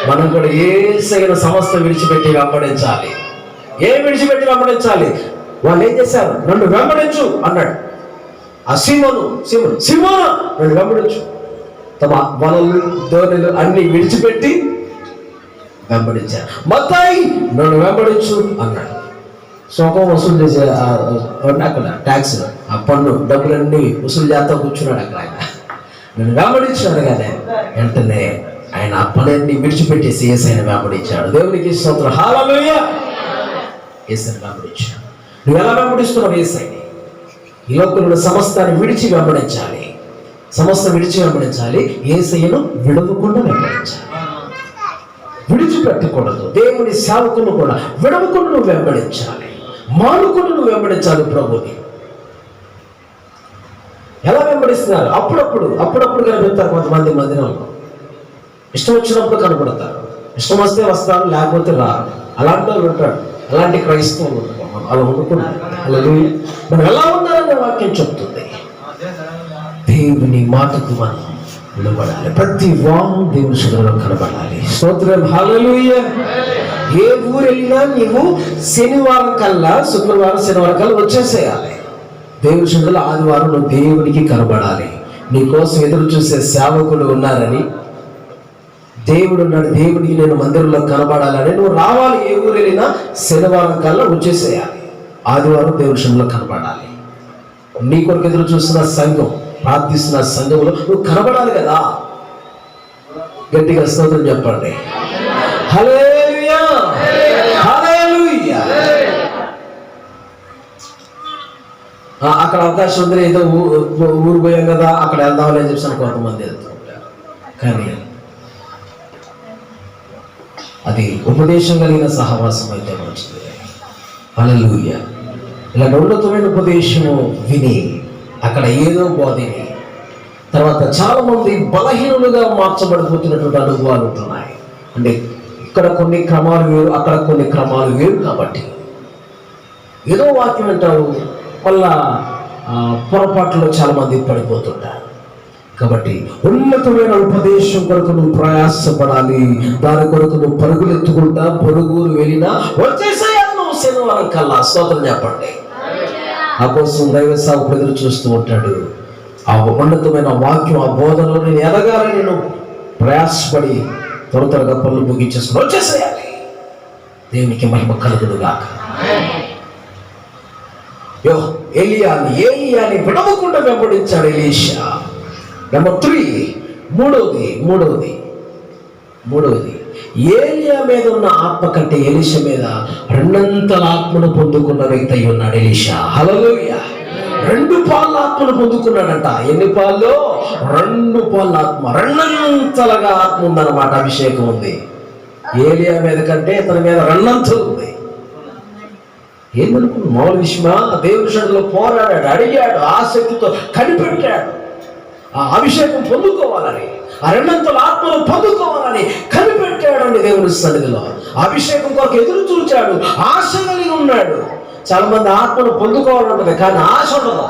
మనం కూడా యేసయ్యను సమస్తం విడిచిపెట్టి వెంబడించాలి. విడిచిపెట్టి వెంబడించాలి. వాళ్ళు ఏం చేశారు? నన్ను వెంబడించు అన్నాడు. ఆ సీమోను నన్ను వెంబడించు. తమ వలలు, ధోరణులు అన్ని విడిచిపెట్టి వెంబడించారు. మత్తాయి నన్ను వెంబడించు అన్నాడు. సొంతం వసూలు చేసే అక్కడ ట్యాక్స్, ఆ పన్ను డబ్బులన్నీ వసూలు చేస్తా కూర్చున్నాడు అక్కడ. ఆయన నన్ను వెంబడించాడు కానీ వెంటనే ఆయన ఆ పనులన్నీ విడిచిపెట్టేసి యేసయ్యను వెంబడించాడు. దేవునికి స్తోత్రం. హల్లెలూయా. యేసయ్యను వెంబడించాడు. నువ్వు ఎలా వెంబడిస్తున్నావు యేసయ్యని? ఈ లోకంలో సమస్తాన్ని విడిచి వెంబడించాలి. యేసయ్యను విడవకుండా వెంబడించాలి. విడిచిపెట్టకూడదు. దేవుని సేవకులను కూడా విడవకుండా నువ్వు వెంబడించాలి. మానుకుండా నువ్వు వెంబడించాలి ప్రభుని. ఎలా వెంబడిస్తున్నారు? అప్పుడప్పుడు కనిపెడతారు కొంతమంది మందిరంలో. ఇష్టం వచ్చినప్పుడు కనపడతారు. ఇష్టం వస్తే వస్తారు, లేకపోతే రారు. అలాంటి వాళ్ళు ఉంటాడు. అలాంటి క్రైస్తవులు ఉంటారు. అలా ఉండకూడదు. హల్లెలూయా. మనం ఎలా ఉండాలనే వాక్యం చెప్తుంది. దేవుని మాటకు మనం నిలబడాలి. ప్రతి వాము దేవుని సన్నిధిలో కనబడాలి. స్తోత్రం. హల్లెలూయా. ఏ ఊరు వెళ్ళినా నీవు శనివారం కల్లా వచ్చేసేయాలి. దేవుని సన్నిధిలో ఆదివారం నువ్వు దేవునికి కనబడాలి. నీకోసం ఎదురు చూసే సేవకులు ఉన్నారని, దేవుడు ఉన్నాడు, దేవుడికి నేను మందిరంలో కనబడాలని నువ్వు రావాలి. ఏ ఊరు వెళ్ళినా శనివారం కల్లా వచ్చేసేయాలి. ఆదివారం దేవుని సన్నిధిలో కనబడాలి. నీ కొరకు ఎదురు చూస్తున్న సంఘం, ప్రార్థిస్తున్న సంఘంలో నువ్వు కనబడాలి కదా. గట్టిగా స్తోత్రం చెప్పండి. హల్లెలూయా. హల్లెలూయా. అక్కడ అవకాశం ఉంది, ఏదో ఊరు పోయాం కదా అక్కడ వెళ్దామని అని చెప్పి కొంతమంది వెళ్తూ ఉంటారు. కానీ అది ఉపదేశం కలిగిన సహవాసం అయితే మంచిది. హల్లెలూయా. ఇలా ఉన్నతమైన ఉపదేశము విని అక్కడ ఏదో బోధిని తర్వాత చాలా మంది బలహీనులుగా మార్చబడిపోతున్నటువంటి అనుభవాలు ఉంటున్నాయి. అంటే ఇక్కడ కొన్ని క్రమాలు వేరు, అక్కడ కొన్ని క్రమాలు వేరు. కాబట్టి ఏదో వాక్యం అంటారు, మళ్ళా పొరపాట్లో చాలా మంది పడిపోతుంటారు. కాబట్టి ఉన్నతమైన ఉపదేశం కొరకు నువ్వు ప్రయాసపడాలి. దాని కొరకు నువ్వు పరుగులెత్తుకుంటా పొరుగురు వెళ్ళినా వచ్చేసాయా నువ్వు శనివారం మరణం కల్లా. స్తోత్రం చెప్పండి. ఆ కోసం దైవ సేవకుడు ఎదురు చూస్తూ ఉంటాడు. ఆ ఉన్నతమైన వాక్యం, ఆ బోధనలో నేను ఎదగాలని నేను ప్రయాసపడి త్వరగా పనులు ముగించేసుకుని వచ్చేసేయాలి. దేవునికి మహిమ కలుగునుగాక. ఏలియాని విడవకుండా వెంబడించాడు ఎలీషా. నెంబర్ 3, మూడవది ఏలియా మీద ఉన్న ఆత్మ కంటే ఎలీషా మీద రెండంతల ఆత్మను పొందుకున్న వ్యక్తి అయి ఉన్నాడు ఎలీషా. హల్లెలూయా. 2 పాళ్ళ ఆత్మను పొందుకున్నాడంట. ఎన్ని పాళ్ళు? 2 పాళ్ళ ఆత్మ, రెండంతలుగా ఆత్మ ఉందన్నమాట. అభిషేకం ఉంది. ఏలియా మీద కంటే ఇతని మీద రెండంతలు ఉంది. ఏందనుకున్న మామూలు విషయమా? దేవుని సన్నిధిలో పోరాడాడు, అడిగాడు, ఆసక్తితో కనిపెట్టాడు. ఆ అభిషేకం పొందుకోవాలని, ఆ రెండంతల ఆత్మను పొందుకోవాలని కనిపెట్టాడు అండి దేవుని సన్నిధిలో. అభిషేకం కొరకు ఎదురు చూచాడు, ఆశ కలిగి ఉన్నాడు. చాలా మంది ఆత్మను పొందుకోవాలంటుంది కానీ ఆశ ఉండదు,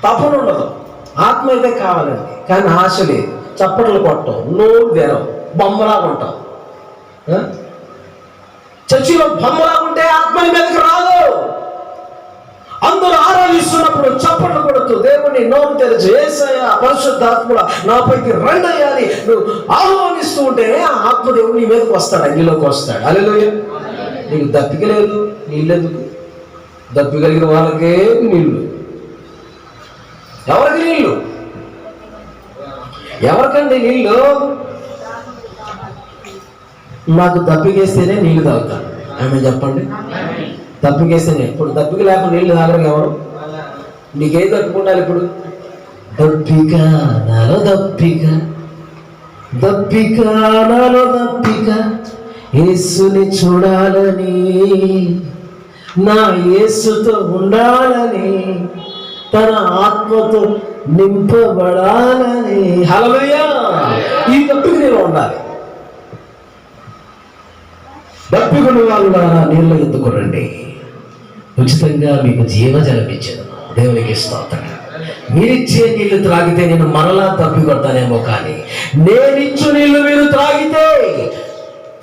తపన ఉండదు. ఆత్మ అయితే కావాలండి కానీ ఆశ లేదు. చప్పట్లు కొట్టం, నోరు తెరవు, బొమ్మలాగా ఉంటాం. చర్చిలో బొమ్మలా ఉంటే ఆత్మని మీదకి రాదు. అందరూ ఆరాధిస్తున్నప్పుడు చప్పట్లు కొడుతూ దేవుని నోరు తెరిచి యేసయ్యా పరిశుద్ధాత్ముడా నాపైకి రండయ్యా అని నువ్వు ఆహ్వానిస్తూ ఉంటేనే ఆ ఆత్మదేవుడు నీ మీదకి వస్తాడు, అగ్నిలోకి వస్తాడు. హల్లెలూయా. నీకు దప్పిక లేదు, నీళ్ళెందుకు? దప్పి కలిగిన వాళ్ళకే నీళ్ళు. ఎవరికి నీళ్ళు? ఎవరికండి నీళ్ళు? నాకు దప్పికేస్తేనే నీళ్లు తాగుతాను. ఆమె చెప్పండి. దప్పికేస్తేనే. ఇప్పుడు దప్పిక లేకుండా నీళ్లు తాగరు ఎవరు? నీకేం తట్టుకుంటారు ఇప్పుడు? దప్పిక నాలో దప్పిక, దప్పిక నాలో దప్పిక, యేసుని చూడాలని, నా యేసుతో ఉండాలని, తన ఆత్మతో నింపబడాలని. హల్లెలూయా. ఈ దప్పిక నేను ఉండాలి. దప్పికొని వాళ్ళారా నీళ్ళు ఎత్తుకోరండి, ఉచితంగా మీకు జీవజలం ఇచ్చాను. దేవునికి స్తోత్రం. మీరిచ్చే నీళ్లు త్రాగితే నేను మరలా తప్పికొడతానేమో, కానీ నేనిచ్చు నీళ్లు మీరు త్రాగితే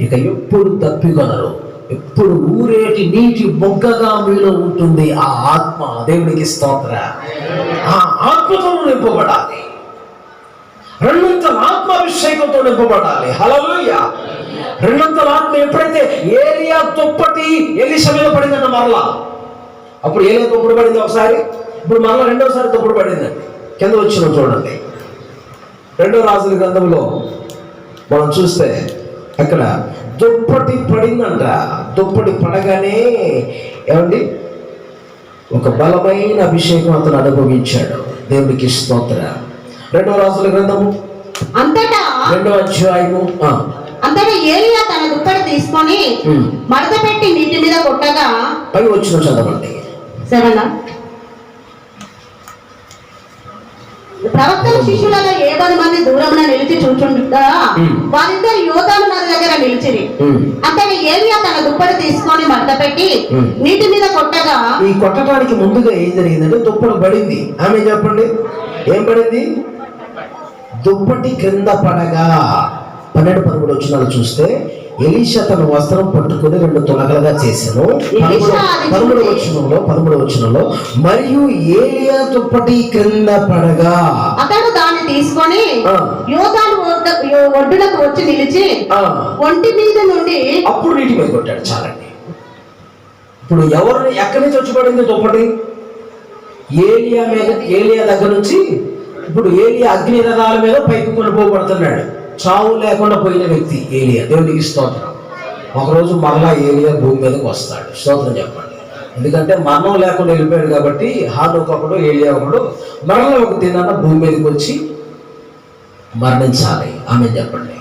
ఇక ఎప్పుడు తప్పికొనరు. ఎప్పుడు ఊరేటి నీటి మొగ్గగా మీలో ఉంటుంది ఆ ఆత్మ. దేవునికి స్తోత్ర. ఆ ఆత్మతో నింపబడాలి, రెండంతల ఆత్మాభిషేకంతో నింపబడాలి. హల్లెలూయా. రెండంతల ఆత్మ ఎప్పుడైతే ఏలియా దుప్పటి ఎలీషా మీద పడిందంట మరలా, అప్పుడు ఏలియా దుప్పటి పడింది ఒకసారి, ఇప్పుడు మరలా రెండోసారి దుప్పటి పడిందండి. కింద వచ్చిన చూడండి, 2 రాజుల గ్రంథంలో మనం చూస్తే అక్కడ దుప్పటి పడిందంట. దుప్పటి పడగానే ఏమండి ఒక బలమైన అభిషేకం అతను అనుభవించాడు. దేవునికి స్తోత్ర. 2 రాజుల గ్రంథము అంతటా 2వ అధ్యాయము అంతటా ఏలియా తన దుప్పటి తీసుకొని మడత పెట్టి నీటి మీద కొట్టగా, పై వచ్చిన చదవండి. 7 ప్రవక్తల శిష్యులలో 70 మంది దూరమున నిలిచి చూచుండగా వారిద్దరు యోధాను నది దగ్గర నిలిచిరి. అంతటా ఏలియా తన దుప్పటి తీసుకొని మడత పెట్టి నీటి మీద కొట్టగా, ఈ కొట్టడానికి ముందుగా ఏం జరిగిందంటే దుప్పటి పడింది. ఆమె చెప్పండి, ఏం పడింది? దుప్పటి క్రింద పడగా 12-13 వచనాలు చూస్తే ఎలీషా తన వస్త్రం పట్టుకుని 2 తొలగలుగా చేశాను. 13వ వచనంలో మరియు ఏలియా దుప్పటి క్రింద పడగా అతడు దాన్ని తీసుకొని యోర్దాను ఒడ్డునకు వచ్చి నిలిచి ఒంటి మీద నుండి అప్పుడు నీటి మీద కొట్టాడు. చాలండి. ఇప్పుడు ఎవరు ఎక్కడి నుంచి వచ్చి పడింది దుప్పటి? ఏలియా మీద, ఏలియా దగ్గర నుంచి. ఇప్పుడు ఏలియా అగ్ని రథాల మీద పైకి కొనిపోబడుతున్నాడు. చావు లేకుండా పోయిన వ్యక్తి ఏలియా. దేవునికి స్తోత్రం. ఒకరోజు మరలా ఏలియా భూమి మీదకి వస్తాడు. స్తోత్రం చెప్పండి. ఎందుకంటే మరణం లేకుండా వెళ్ళిపోయాడు కాబట్టి హానోకు ఒకడు, ఏలియా ఒకడు మరలా ఒక దినాన భూమి మీదకి వచ్చి మరణించాలి. ఆమె చెప్పండి.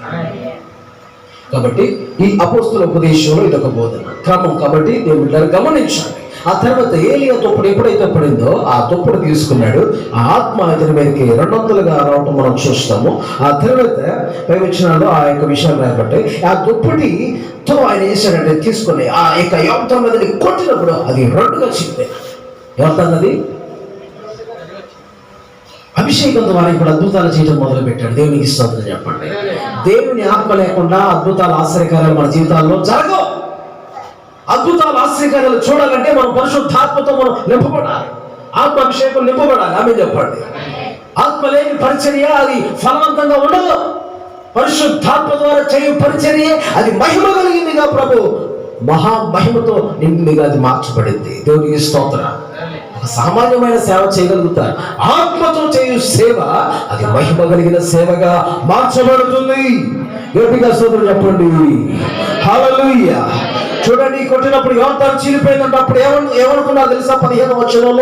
కాబట్టి ఈ అపోస్తుల ఉపదేశంలో ఇదొక బోధన క్రమం. కాబట్టి దేవుడు గమనించండి. ఆ తర్వాత ఏలియా దుప్పటి ఎప్పుడైతే పడిందో ఆ దుప్పటి తీసుకున్నాడు. ఆ ఆత్మ అతని మీదకి 200గా రావటం మనం చూస్తాము. ఆ తర్వాత పై వచనాల్లో ఆ యొక్క విషయాలు రాబట్టి ఆ దుప్పటితో ఆయన చేశాడంటే తీసుకుని ఆ యొక్క యోధ మీదని కొట్టినప్పుడు అది 2గా చింపేది. ఎవరితన్నది? అభిషేకం ద్వారా ఇప్పుడు అద్భుతాలు చేయడం మొదలు పెట్టాడు. దేవునికి స్తోత్రం చెప్పండి. దేవుని ఆత్మ లేకుండా అద్భుతాలు, ఆశ్చర్యకార్యాలు మన జీవితాల్లో జరగవు. అద్భుతాలు ఆశ్చర్యకార్యాలు చూడాలంటే మనం పరిశుద్ధాత్మతో మనం నింపబడాలి, ఆత్మాభిషేకం నింపబడాలి. ఆమె చెప్పండి. ఆత్మ లేని పరిచర్య అది ఫలవంతంగా ఉండదు. పరిశుద్ధాత్మ ద్వారా చేయు పరిచర్య అది మహిమ కలిగిందిగా, ప్రభు మహామహిమతో నిండిగా అది మార్చబడింది. దేవునికి స్తోత్రం. ఒక సామాన్యమైన సేవ చేయగలుగుతారు, ఆత్మతో చేయు సేవ అది మహిమ కలిగిన సేవగా మార్చబడుతుంది. గట్టిగా స్తోత్రం చెప్పండి. హల్లెలూయా. చూడండి, కొట్టినప్పుడు యోర్దాను చీలిపోయిందంటే అప్పుడు ఏమనుకున్నారు తెలుసా? 15వ వచనం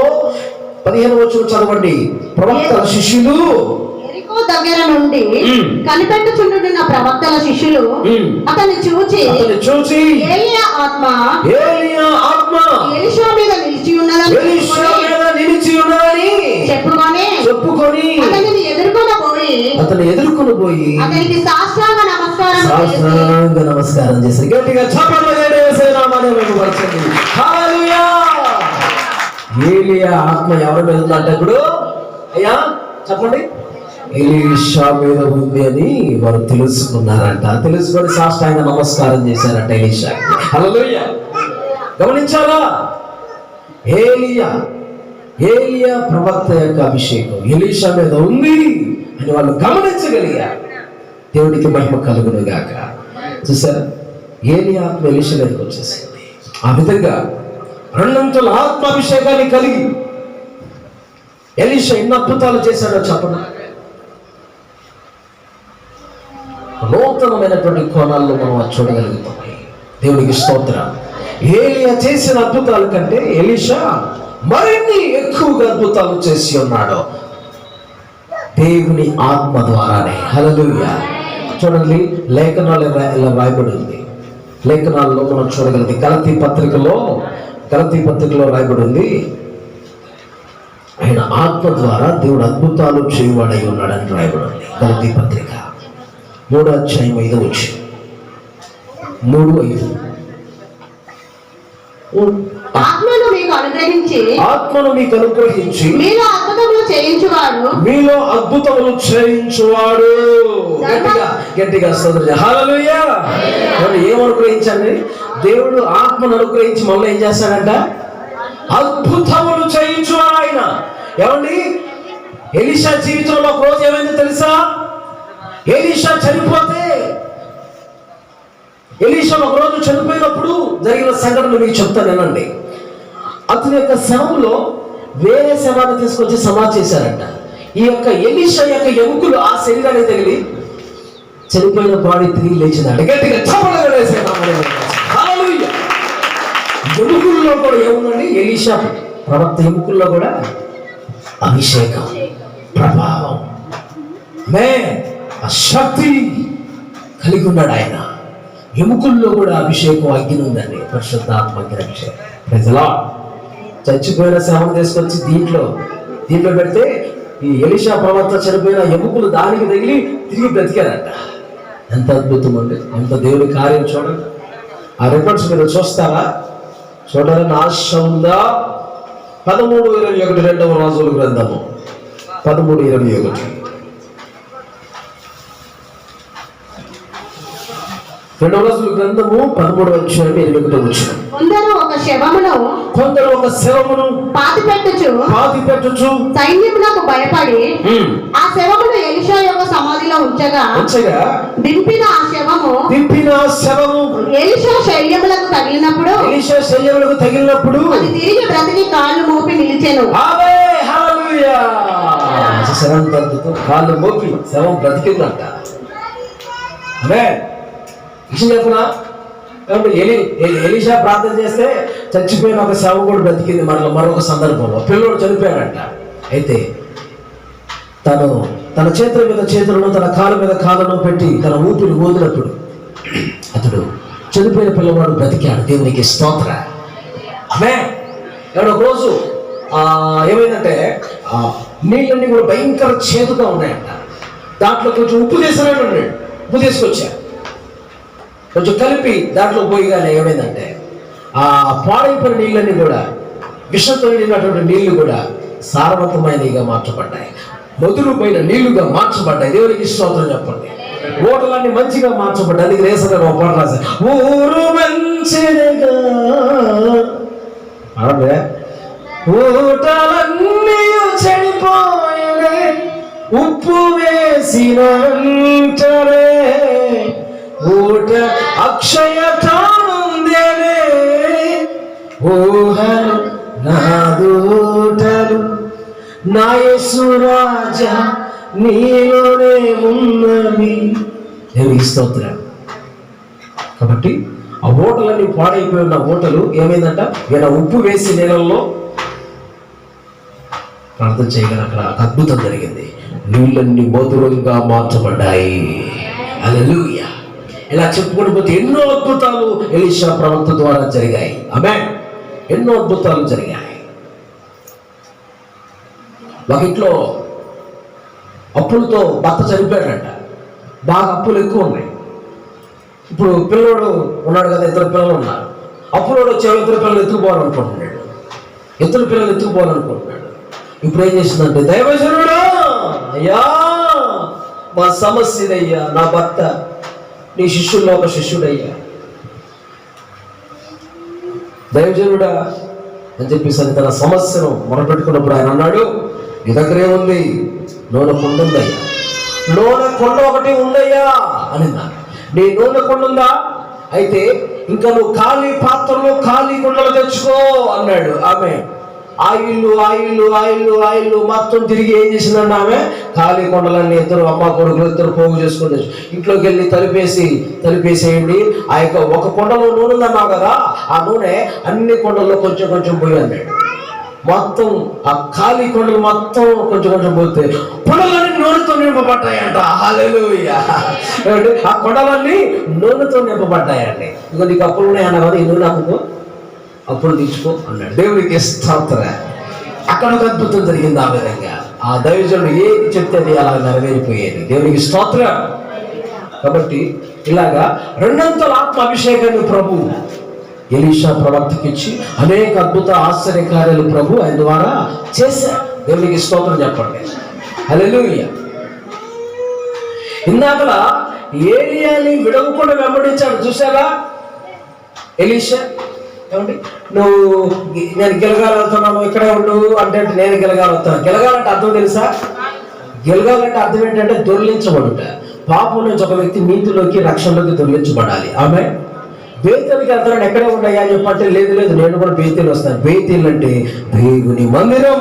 చదవండి. ప్రవక్తల శిష్యులు యెరికో దగ్గర నుండి కనిపెట్టుచుండున్న ప్రవక్తల శిష్యులు అతన్ని చూచి ఏలియా ఆత్మ ఎలీషా మీద నిలిచి ఉన్నదని చెప్పుకొని అతనిని ఎదుర్కొని పోయి అతనికి సాష్టాంగ నమస్కారం చేశారు. గట్టిగా చప్పట్లు కొట్టండి. హల్లెలూయా. ఏలియా ఆత్మ ఎవరి మీద ఉందంటే ఇప్పుడు అయ్యా చెప్పండి, ఎలీషా మీద ఉంది అని వారు తెలుసుకున్నారంట. తెలుసుకొని సాష్టాంగ నమస్కారం చేశారంట ఎలీషా. హల్లెలూయా. గమనించారా? ఏలియా ప్రవక్త యొక్క అభిషేకం ఎలీషా మీద ఉంది అని వాళ్ళు గమనించగలిగారు. దేవుడికి మహిమ కలుగును గాక. చూసారా? ఏలియా ఆత్మ ఎలీషా మీదకి వచ్చేసింది. ఆ విధంగా రెండంతల ఆత్మాభిషేకాన్ని కలిగి ఎలీషా ఎన్ని అద్భుతాలు చేశాడో చెప్పండి. నూతనమైనటువంటి కోణాల్లో మనం చూడగలుగుతాం. దేవునికి స్తోత్రం. ఏలియా చేసిన అద్భుతాల కంటే ఎలీషా మరిన్ని ఎక్కువగా అద్భుతాలు చేసి ఉన్నాడు దేవుని ఆత్మ ద్వారానే. హల్లెలూయా. చూడండి, లేఖనాలు ఇలా రాయబడి ఉంది. లేఖనాల్లో మనం చూడగలిగింది గలతీ పత్రికలో రాయబడి ఉంది. ఆయన ఆత్మ ద్వారా దేవుడు అద్భుతాలు చేయువాడై ఉన్నాడని రాయబడి ఉంది. గలతీ పత్రిక 3:5 3:5 ఆత్మను మీకు అనుగ్రహించి మీలో అద్భుతములు చేయించువాడు. గట్టిగా స్తోత్రం. హల్లెలూయా. ఏం అనుగ్రహించండి? దేవుడు ఆత్మను అనుగ్రహించి మమ్మల్ని ఏం చేస్తాడంట? అద్భుతములు చేయించువాడు ఆయన. ఏమండి, ఎలీషా జీవితంలో ఒక రోజు ఏమైందో తెలుసా? ఎలీషా ఒక రోజు చనిపోయినప్పుడు జరిగిన సంఘటనలు మీకు చెప్తాను వినండి. అతని యొక్క శవంలో వేరే శవాన్ని తీసుకొచ్చి సమాధి చేశారంట. ఈ యొక్క ఎలీషా యొక్క ఎముకలు ఆ శరీరానికి తగిలి చనిపోయిన బాడీ తిరిగి లేచిందంట. గట్టిగా చప్పట్లు వేసాడు. హల్లెలూయా. ఎముకల్లో కూడా ఏముందండి? ఎలీషా ప్రవక్త ఎముకల్లో కూడా అభిషేకం, ప్రభావం, ఆ శక్తి కలిగి ఉన్నాడు ఆయన. ఎముకల్లో కూడా అభిషేకం అగ్ని ఉందండి. పరిశుద్ధాత్మ అభిషేకం. చచ్చిపోయిన శవం తీసుకొచ్చి దీంట్లో పెడితే ఈ ఎలీషా ప్రవక్త చనిపోయిన ఎముకలు దానికి తగిలి తిరిగి బ్రతికారంట. ఎంత అద్భుతం అండి, ఎంత దేవుని కార్యం చూడండి. ఆ రికార్డ్స్ మీరు చూస్తారా? చూడాలని ఆశ ఉందా? 13:21 2వ రాజుల గ్రంథము 13:21. 2వ రాజుల గ్రంథము 13:8. కొందరు ఒక శవమును పాతిపెట్టుచు సైన్యమునకు భయపడి ఆ శవమును ఎలీషా యొక్క సమాధిలో ఉంచగా దింపిన ఆ శవము ఎలీషా శల్యములకు తగిలినప్పుడు అది తిరిగి బ్రతికి కాళ్ళు మోపి నిలిచెను. కాళ్ళు మోపి శవం బ్రతికిందంట. చెప్పనా? ఎలీషా ప్రార్థన చేస్తే చచ్చిపోయిన ఒక శవం కూడా బ్రతికింది. మరొక సందర్భంలో పిల్లోడు చనిపోయాడంట. అయితే తన చేతుల మీద చేతులను, తన కాళ్ళ మీద కాళ్ళను పెట్టి తన ఊపిరి ఊదినప్పుడు అతడు చనిపోయిన పిల్లవాడు బ్రతికాడు. దేవునికి స్తోత్ర. ఒక రోజు ఏమైందంటే నీళ్ళన్నీ కూడా భయంకర చేదుగా ఉన్నాయంట. దాంట్లో కొంచెం ఉప్పు తీసుకొచ్చాడు. కొంచెం కలిపి దాంట్లో పోయిగానే ఏమైందంటే ఆ పాడైపోయిన నీళ్ళన్నీ కూడా, విషంతో నిండినటువంటి నీళ్లు కూడా సారవంతమైనవిగా మార్చబడ్డాయి, మధురమైన నీళ్లుగా మార్చబడ్డాయి. దేవునికి స్తోత్రం చెప్పండి. ఓటలన్నీ మంచిగా మార్చబడ్డాయి. అది రేసగా ఒక పాట రాశారు, ఊరు మంచిగా అదే ఊటలన్నీ చెడిపోయినే ఉప్పు వేసిన ఊట అక్షయతానుందేనే ఊహలు నాదూటలు నా యేసు రాజా నీలోనే ఉన్నవి. దేవునికి స్తోత్రం. కాబట్టి ఆ ఓటలన్నీ పాడైపోయి ఉన్న ఓటలు ఏమైందంట, ఈయన ఉప్పు వేసి నీళ్ళల్లో ప్రార్థన చేయగల అక్కడ అద్భుతం జరిగింది. నీళ్ళన్నీ మధురంగా మార్చబడ్డాయి. హల్లెలూయా. ఇలా చెప్పుకొని పోతే ఎన్నో అద్భుతాలు ఎలీషా ప్రవక్త ద్వారా జరిగాయి. ఆమేన్. ఎన్నో అద్భుతాలు జరిగాయి. ఒక ఇంట్లో అప్పులతో భర్త చనిపోయాడంట. బాగా అప్పులు ఎక్కువ ఉన్నాయి. ఇప్పుడు పిల్లోడు ఉన్నాడు కదా, ఇద్దరు పిల్లలు ఉన్నారు. అప్పులోడు వచ్చే ఇద్దరు పిల్లలు ఎత్తుకుపోవాలనుకుంటున్నాడు. ఇప్పుడు ఏం చేసిందంటే, దైవజనుడా అయ్యా మా సమస్య ఇదయ్యా, నా భర్త నీ శిష్యుల్లో ఒక శిష్యుడయ్యా, దైవజనుడా అని చెప్పేసి తన సమస్యను మొరపెట్టుకున్నప్పుడు ఆయన అన్నాడు, నీ దగ్గర ఏముంది? నూనె కుండ ఉందయ్యా, నూనె కొండ ఒకటి ఉందయ్యా అని. నీ నూనె కొండ ఉందా? అయితే ఇంకా నువ్వు ఖాళీ పాత్రలో ఖాళీ కుండలు తెచ్చుకో అన్నాడు. ఆమె ఆయిల్ మొత్తం తిరిగి ఏం చేసిందండి, ఆమె ఖాళీ కొండలన్నీ ఇద్దరు అమ్మ కొడుకులు ఇద్దరు పోగు చేసుకుని ఇంట్లోకి వెళ్ళి తలిపేసేయండి. ఆ యొక్క ఒక కొండలో నూనె ఉందన్నావు కదా, ఆ నూనె అన్ని కొండల్లో కొంచెం కొంచెం పోయి అన్నాడు. మొత్తం ఆ ఖాళీ కొండలు మొత్తం కొంచెం కొంచెం పోతే కొండలన్నీ నూనెతో నింపబడ్డాయంట. హల్లెలూయా. ఆ కొండలన్నీ నూనెతో నింపబడ్డాయండి. ఇక నీకు అప్పులు ఉన్నాయన్న కదా, ఈ నూనె అమ్ముకో, అప్పుడు తీసుకో అన్నాడు. దేవునికి స్తోత్రం. అక్కడ ఒక అద్భుతం జరిగింది. ఆ విధంగా ఆ దైవజనుడు ఏది చెప్తే అది అలా నెరవేరిపోయేది. దేవునికి స్తోత్రం. కాబట్టి ఇలాగా రెండంతల ఆత్మ అభిషేకాన్ని ప్రభు ఎలీషా ప్రవక్తకి ఇచ్చి అనేక అద్భుత ఆశ్చర్య కార్యాలు ప్రభు ఆయన ద్వారా చేశారు. దేవునికి స్తోత్రం చెప్పండి. హల్లెలూయా. ఇందాకల ఏలియాని విడవకుండా వెంబడించాడు, చూసారా ఎలీషా? ఏమండి, నువ్వు నేను గిలగాలు వెళ్తున్నాను, ఇక్కడే ఉండు అంటే నేను గిలగాలు వస్తాను. గిలగాలంటే అర్థం తెలుసా? గిలగాలంటే అర్థం ఏంటంటే దొర్లించబడుట. పాపం నుంచి ఒక వ్యక్తి నీతిలోకి రక్షణలోకి దొర్లించబడాలి. ఆమె బేతేలుకి వెళ్తాను, ఎక్కడే ఉన్నాయా అని చెప్పంటే లేదు నేను కూడా బేతేలు వస్తాను. బేతేలు అంటే దేవుని మందిరం.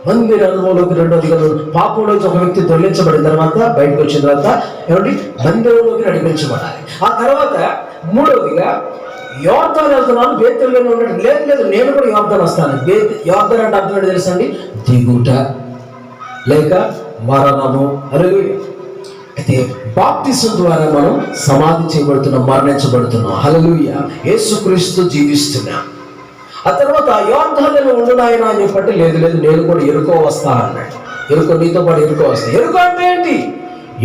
అనుభవంలోకి రెండోదిగా పాపంలోంచి ఒక వ్యక్తి దొర్లించబడిన తర్వాత బయటకు వచ్చిన తర్వాత ఏమంటే మందిరంలోకి నడిపించబడాలి. ఆ తర్వాత మూడవదిగా యోర్దాను వెళ్తున్నాను, బేతేలులోనే ఉన్నాడు. లేదు నేను కూడా యోర్దాను వస్తాను. యోర్దాను అంటే అర్థం ఏంటి తెలుసండి? దిగుట లేక మరణము. హల్లెలూయా. అయితే బాప్తిసం ద్వారా మనం సమాధి చేయబడుతున్నాం, మరణించబడుతున్నాం. హల్లెలూయా. యేసుక్రీస్తు జీవిస్తున్నాం. ఆ తర్వాత యోర్దానులో ఉండు నాయనా అని చెప్పంటే లేదు నేను కూడా ఎరుకో వస్తా అన్నాడు. ఎరుకో నీతో పాటు ఎరుకో వస్తా. ఎరుకో అంటే ఏంటి?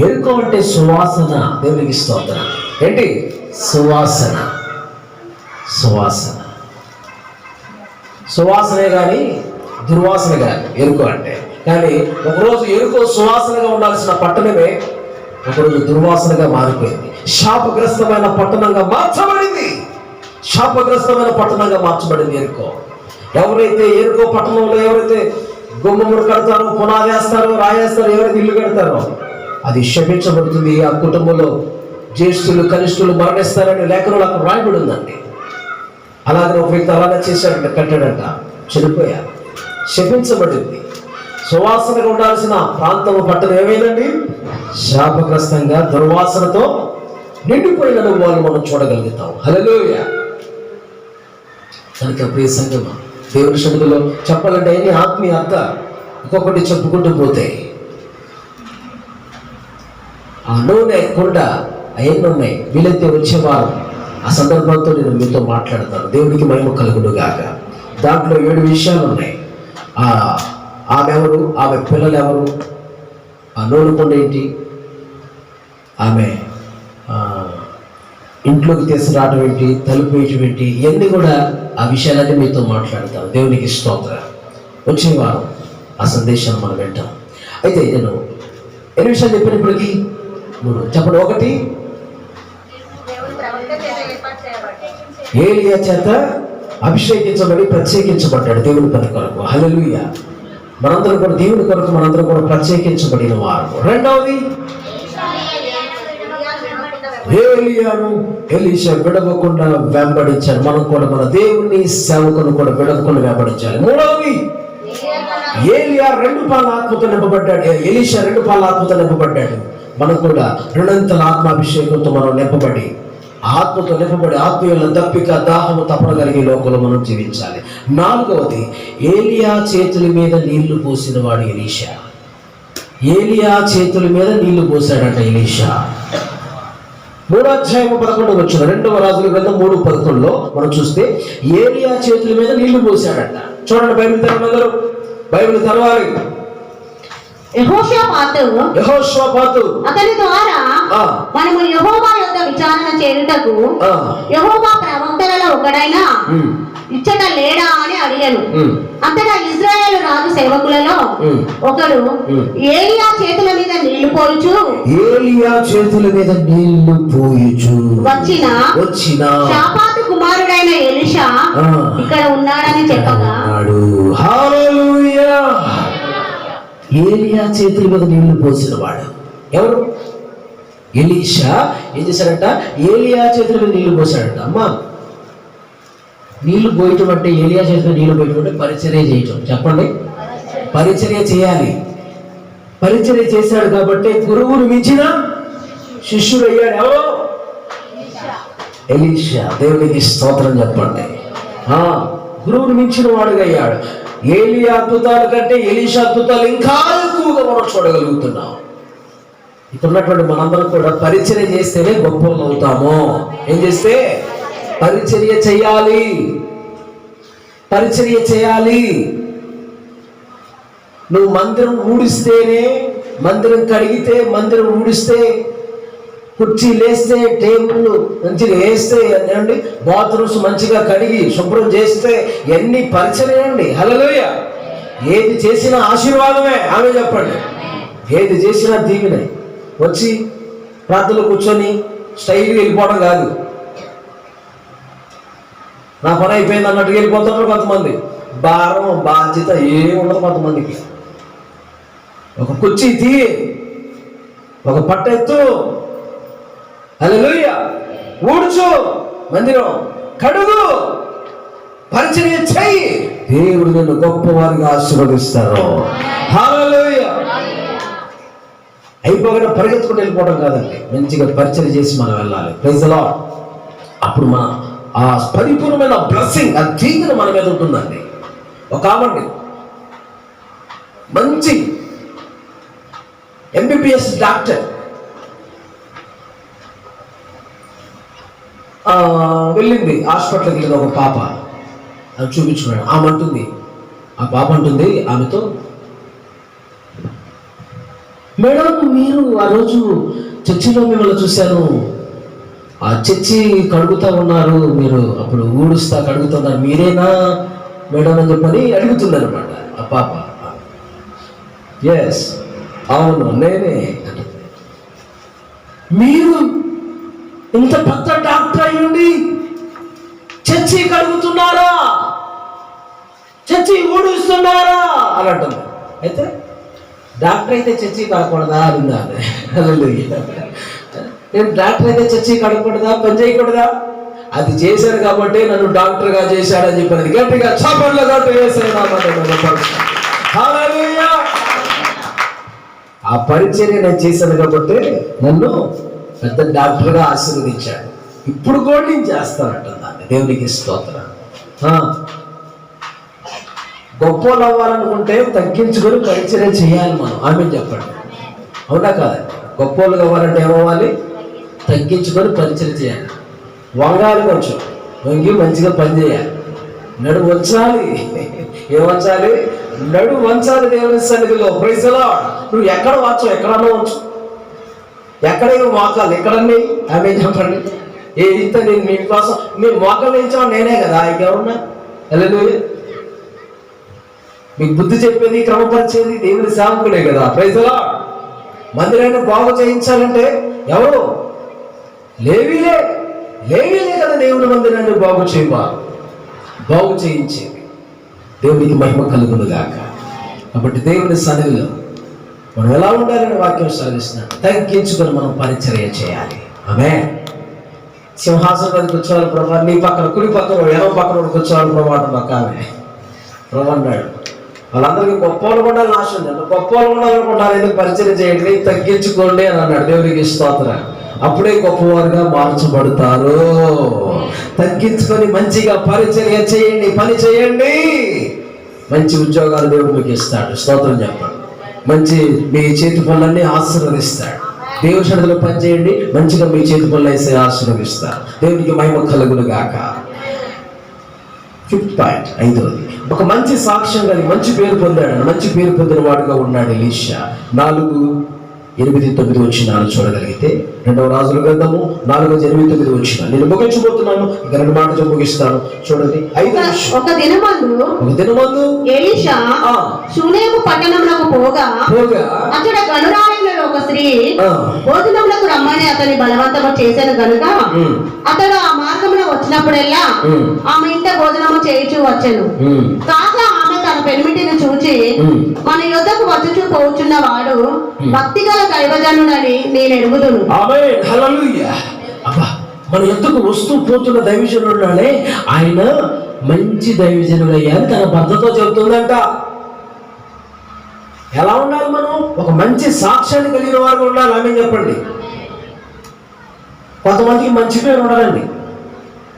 ఎరుకో అంటే సువాసన. దేవునికి స్తోత్రం. ఏంటి? సువాసనే కానీ దుర్వాసన కాదు ఎరుకో అంటే. కానీ ఒకరోజు ఎరుకో సువాసనగా ఉండాల్సిన పట్టణమే ఒకరోజు దుర్వాసనగా మారిపోయింది. శాపగ్రస్తమైన పట్టణంగా మార్చబడింది ఎరుకో. ఎవరైతే ఎరుకో పట్టణంలో ఎవరైతే గుమ్మములు కడతారో, పునాది వేస్తారో, రాయేస్తారో, ఎవరైతే ఇల్లు కడతారో అది శపించబడుతుంది. ఆ కుటుంబంలో జ్యేష్ఠులు కనిష్ఠులు మరణిస్తారని లేఖనంలో అక్కడ రాయబడి ఉందండి. అలాగే ఒక వ్యక్తి అలాగే చేశాడంట, కట్టాడంట, చనిపోయారు, శపించబడింది. సువాసనగా ఉండాల్సిన ప్రాంతం పట్టణం ఏమైందండి? శాపగ్రస్తంగా దుర్వాసనతో నిండిపోయిన అనుభవాలు మనం చూడగలుగుతాం. హల్లెలూయా. కనుక ప్రియ సంగమా, దేవుని సన్నిధిలో చెప్పాలంటే ఎన్ని ఆత్మీయ అర్థ ఒక్కొక్కటి చెప్పుకుంటూ పోతే ఆ నూనె కొండ అవన్నీ ఉన్నాయి. వీలైతే వచ్చేవారు ఆ సందర్భంతో నేను మీతో మాట్లాడతాను. దేవునికి మహిమ కలుగును గాక. దాంట్లో 7 విషయాలు ఉన్నాయి. ఆమె ఎవరు, ఆమె పిల్లలు ఎవరు, ఆ నూనె కొండ ఏంటి, ఆమె ఇంట్లోకి తీసుకురావడం ఏంటి, తలుపు వేయటం ఏంటి, ఇవన్నీ కూడా ఆ విషయాలన్నీ మీతో మాట్లాడతాను. దేవునికి స్తోత్రం. వచ్చేవారు ఆ సందేశాన్ని మనం వింటాం. అయితే నేను 8 విషయాలు చెప్పినప్పటికీ 3 చెప్పండి. 1 ఏలియా చేత అభిషేకించబడి ప్రత్యేకించబడ్డాడు దేవుని పని కొరకు. హల్లెలూయా. మనందరం కూడా దేవుని కొరకు మనందరం కూడా ప్రత్యేకించబడిన వారు. రెండవది ఏలియాను ఎలీషా విడవకుండా వెంబడించారు. మనం కూడా మన దేవుని సేవకును కూడా విడవకుండా వెంబడించాలి. మూడవది ఏలియా 2 పాల ఆత్మతో నింపబడ్డాడు. ఎలీషా 2 పాల ఆత్మతో నింపబడ్డాడు. మనం కూడా 2 అంతల ఆత్మాభిషేకంతో మనం నింపబడి ఆత్మతో నింపబడి ఆత్మీయుల దప్పిక దాహము తపన కలిగే లోకంలో మనం జీవించాలి. 4వది ఏలియా చేతుల మీద నీళ్లు పోసిన వాడు ఎలీషా. ఏలియా చేతుల మీద నీళ్లు పోసాడట ఎలీషా. 3:11 రెండవ రాజుల గ్రంథం 3:11 మనం చూస్తే ఏలియా చేతుల మీద నీళ్లు పోసాడట. చూడండి, బైబిల్ తెరవరు, బైబిల్ తెరవాలి. యెహోషాపాతు అతని ద్వారా మనము యెహోవా యొక్క విచారణ చేయుటకు యెహోవా ప్రవక్తలలో ఒకడైన ఇచ్చట లేడా అని అడిగాను. అంతటా ఇశ్రాయేలు రాజు సేవకులలో ఒకడు ఏలియా చేతుల మీద నీళ్లు పోయుచు వచ్చిన షాపాతు కుమారుడైన ఎలీషా ఇక్కడ ఉన్నాడని చెప్పగా, హల్లెలూయా. ఏలియా చేతుల మీద నీళ్లు పోసిన వాడు ఎవరు? ఎలీషా. ఏం చేశాడంట? ఏలియా చేతుల మీద నీళ్లు పోసాడంట. అమ్మా, నీళ్లు పోయటం అంటే, ఏలియా చేతుల నీళ్లు పోయటం అంటే పరిచర్య చేయటం. చెప్పండి, పరిచర్య చేయాలి. పరిచర్య చేశాడు కాబట్టి గురువును మించిన శిష్యుడు అయ్యాడు. ఎవరు? ఎలీషా. దేవునికి స్తోత్రం చెప్పండి. గురువును మించిన వాడుగా అయ్యాడు. ఏలియా అద్భుతాల కంటే ఎలీషా అద్భుతాలు ఇంకా ఎక్కువగా మనం చూడగలుగుతున్నాం. ఇక్కడ ఉన్నటువంటి మనందరం కూడా పరిచర్య చేస్తేనే గొప్ప అవుతాము. ఏం చేస్తే? పరిచర్య చేయాలి, పరిచర్య చేయాలి. నువ్వు మందిరం ఊడిస్తేనే, మందిరం కడిగితే, మందిరం ఊడిస్తే, కుర్చీ లేస్తే, టేబుల్ మంచిగా వేస్తే, అండి బాత్రూమ్స్ మంచిగా కడిగి శుభ్రం చేస్తే ఎన్ని పరిచర్యండి. హల్లెలూయా. ఏది చేసినా ఆశీర్వాదమే. ఆమె చెప్పండి. ఏది చేసినా దీవెనే. వచ్చి ప్రార్థనలో కూర్చొని స్టైల్గా వెళ్ళిపోవడం కాదు. నా పని అయిపోయింది అన్నట్టుగా వెళ్ళిపోతున్నారు కొంతమంది. భారం బాధ్యత ఏమి ఉండదు కొంతమందికి. ఒక కుర్చీ తీ, ఒక పట్టెత్తు, హల్లెలూయా, ఊడ్చు, మందిరం కడుగు, పరిచర్య చెయ్యి. దేవుడు నిన్ను గొప్పవారిగా ఆశీర్వదిస్తారు. హల్లెలూయా. అయిపోగానే పరిగెత్తుకుని వెళ్ళిపోవడం కాదండి, మంచిగా పరిచర్య చేసి మనం వెళ్ళాలి. Praise the Lord. అప్పుడు మన ఆ పరిపూర్ణమైన బ్లెస్సింగ్, ఆ దీవెన మన మీద ఉంటుందండి. ఒక ఆమండి మంచి MBBS డాక్టర్ వెళ్ళింది హాస్పిటల్కి. వెళ్ళింది ఒక పాప, అది చూపించుకున్నాడు. ఆమె అంటుంది, ఆ పాప అంటుంది ఆమెతో, మేడం మీరు ఆ రోజు చర్చిలో మిమ్మల్ని చూశాను, ఆ చర్చి కడుగుతా ఉన్నారు, మీరు అప్పుడు ఊడుస్తా కడుగుతున్నారు, మీరేనా మేడం అని చెప్పని అడుగుతుంది అనమాట ఆ పాప. ఎస్, అవును నేనే. మీరు ఇంత పెద్ద డాక్టర్ అయ్యుండి చర్చి కడుగుతున్నారా, చర్చి ఊడుస్తున్నారా అని అంటుంది. అయితే డాక్టర్ అయితే చర్చి కడగకూడదా అన్నా. నేను డాక్టర్ అయితే చర్చి కడగకూడదా, పని చేయకూడదా? అది చేశాను కాబట్టి నన్ను డాక్టర్గా చేశాడని చెప్పినది గట్టిగా చప్పట్లు కొట్టి వేసాను. ఆ పరిచర్య నేను చేశాను కాబట్టి నన్ను పెద్ద డాక్టర్గా ఆశీర్వదించాడు. ఇప్పుడు కూడా నేను చేస్తానంటుంది దాన్ని. దేవునికి స్తోత్రం. గొప్పలు అవ్వాలనుకుంటే తగ్గించుకొని పరిచర్య చేయాలి మనం. ఆమె చెప్పండి, అవునా కాదండి? గొప్పలు కావాలంటే ఏమవ్వాలి? తగ్గించుకొని పరిచర్య చేయాలి. వంగాలి, కొంచెం వంగి మంచిగా పని చేయాలి. నడు వంచాలి. ఏమంచాలి? నడు వంచాలి దేవుని సన్నిధిలో. Praise the Lord. నువ్వు ఎక్కడ వాచు, ఎక్కడన్నా వచ్చు, ఎక్కడైనా మోకాలు, ఎక్కడన్నీ. ఆమె చెప్పండి. ఏ ఇంత నేను మీకోసం మీ మోకాలు వేయించావు నేనే కదా, ఇంకెవరున్నా? హల్లెలూయా. మీకు బుద్ధి చెప్పేది, క్రమపరిచేది దేవుని సేవకుడే కదా. Praise the Lord. మందిరాన్ని బాగు చేయించాలంటే ఎవరు? లేవీలే కదా దేవుని మందిరాన్ని బాగు చేయించేది. దేవునికి మహిమ కలుగును గాక. కాబట్టి దేవుని సన్నిధిలో మనం ఎలా ఉండాలని వాక్యం సెలవిస్తున్నాడు. తగ్గించుకొని మనం పరిచర్య చేయాలి. ఆమేన్. సింహాసనం మీద కూర్చోవాలి ప్రభా, నీ పక్కన కుడి పక్కన ఎడమ పక్కన కూర్చోవాలి ప్రభా మాకు ఆమె ప్రభు అన్నాడు. వాళ్ళందరికీ గొప్ప వాళ్ళు ఉండాలని ఆశ ఉంది. గొప్ప వాళ్ళు ఉండాలనుకుంటారు, ఎందుకు పరిచయం చేయండి, తగ్గించుకోండి అని అన్నాడు. దేవునికి స్తోత్రం. అప్పుడే గొప్పవారుగా మార్చబడతారు. తగ్గించుకొని మంచిగా పరిచర్య చేయండి, పని చేయండి, మంచి ఉద్యోగాలు దేవుడు మీకు ఇస్తాడు. స్తోత్రం చెప్పండి. మంచి మీ చేతి పనులన్నీ ఆశీర్వదిస్తాడు. దేవుని సన్నిధిలో పని చేయండి, మంచిగా మీ చేతి పనులు వేసి ఆశీర్వదిస్తాడు. దేవునికి మహిమ కలుగును గాక. 5th పాయింట్, 5వది, ఒక మంచి సాక్ష్యం కలిగి మంచి పేరు పొందాడు. మంచి పేరు పొందిన వాడుగా ఉన్నాడు ఎలీషా. 4:8-9 వచనాలు చూడగలిగితే, 2వ రాజుల గ్రంథము 4:8-9 వచనాలు. నేను ముగించబోతున్నాను, ఇక 2 మాటలు ముగిస్తాను. చూడండి. ఒక దినమందు ఎలీషా షూనేము పట్టణమునకు పోగా అతడు గనురాలైన ఒక స్త్రీ భోజనములకు రమ్మని అతని బలవంతము చేశాను గనుక అతడు ఆ మార్గమున వచ్చినప్పుడెల్లా ఆమె ఇంట భోజనము చేయుచూ వచ్చెను. కాగా ఆమె తన పెనిమిటిని చూచి, మన యుద్ధకు వచ్చుచూ పోచున్న వాడు భక్తిగల దైవజనుడని నేను ఎరుగుదును. ఆమేన్. హల్లెలూయా. అబ్బా, మన యుద్ధకు వస్తూ పోతున్న దైవజనుడునే ఆయన మంచి దైవజనుడయ్యారు తన భర్తతో చెబుతుందంట. ఎలా ఉండాలి మనం? ఒక మంచి సాక్ష్యాన్ని కలిగిన వారు ఉండాలి. ఆమె చెప్పండి. కొంతమందికి మంచి పేరు ఉండాలండి.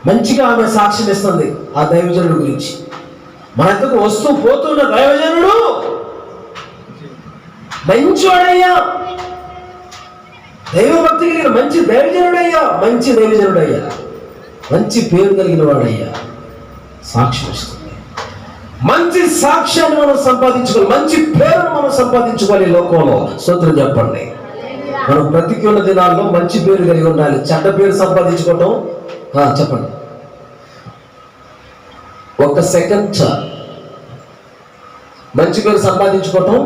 మంచిగా ఆమె సాక్ష్యం ఇస్తుంది ఆ దైవజనుడు గురించి. మన ఇంతకు వస్తూ పోతున్న దైవజనుడు మంచివాడయ్యా, దైవభక్తి కలిగిన మంచి దైవజనుడయ్యా, మంచి పేరు కలిగిన వాడయ్యా, సాక్ష్యం ఇస్తుంది. మంచి సాక్ష్యాన్ని మనం సంపాదించుకోవాలి, మంచి పేరును మనం సంపాదించుకోవాలి లోకంలో. స్తోత్రం చెప్పండి. మనం బ్రతికున్న దినాల్లో మంచి పేరు కలిగి ఉండాలి. చెడ్డ పేరు సంపాదించుకోవటం చెప్పండి, 1 సెకండ్ చాలు. మంచి పేరు సంపాదించుకోవటం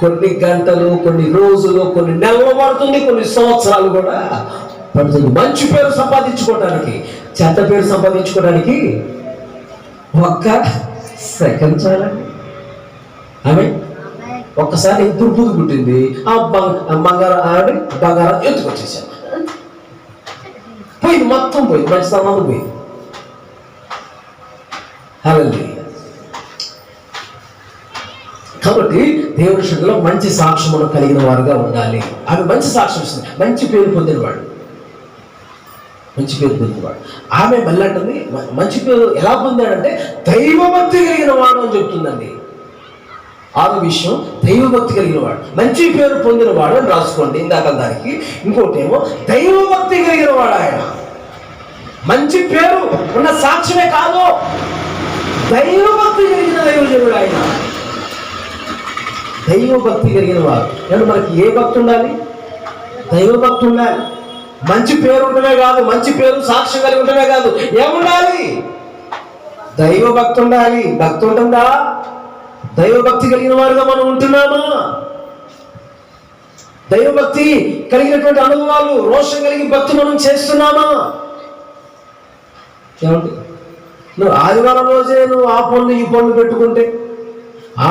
కొన్ని గంటలు, కొన్ని రోజులు, కొన్ని నెలలు పడుతుంది, కొన్ని సంవత్సరాలు కూడా పడుతుంది. మంచి పేరు సంపాదించుకోవడానికి, చెడ్డ పేరు సంపాదించుకోవడానికి 1 సెకండ్ చాలండి. ఆమె ఒక్కసారి దుర్బుద్ధి పుట్టింది, ఆ బంగారం ఎత్తుకొచ్చేసాను, పోయింది, మొత్తం పోయింది, మంచి స్థానం పోయింది. హల్లెలూయా. కాబట్టి దేవుని సన్నిధిలో మంచి సాక్ష్యమును కలిగిన వారుగా ఉండాలి. ఆమె మంచి సాక్ష్యం ఇస్తుంది, మంచి పేరు పొందినవాడు. ఆమె మళ్ళీ అంటుంది, మంచి పేరు ఎలా పొందాడంటే దైవభక్తి కలిగిన వాడు అని చెప్తుందండి. 6వ విషయం, దైవభక్తి కలిగిన వాడు, మంచి పేరు పొందిన వాడు అని రాసుకోండి ఇందాక దానికి. ఇంకోటి ఏమో దైవభక్తి కలిగిన వాడు. ఆయన మంచి పేరు ఉన్న సాక్ష్యమే కాదు, దైవభక్తి కలిగిన దైవజనుడు ఆయన. దైవభక్తి కలిగిన వాడు. అంటే మనకి ఏ భక్తి ఉండాలి? దైవభక్తి ఉండాలి. మంచి పేరు ఉండమే కాదు, మంచి పేరు సాక్ష్యం కలిగి ఉండమే కాదు, ఏముండాలి? దైవభక్తి ఉండాలి. భక్తి ఉంటుందా? దైవభక్తి కలిగిన వారుగా మనం ఉంటున్నామా? దైవభక్తి కలిగినటువంటి అనుభవాలు, రోషం కలిగి భక్తి మనం చేస్తున్నామా? ఏమండి, నువ్వు ఆదివారం రోజే నువ్వు ఆ పనులు ఈ పనులు పెట్టుకుంటే,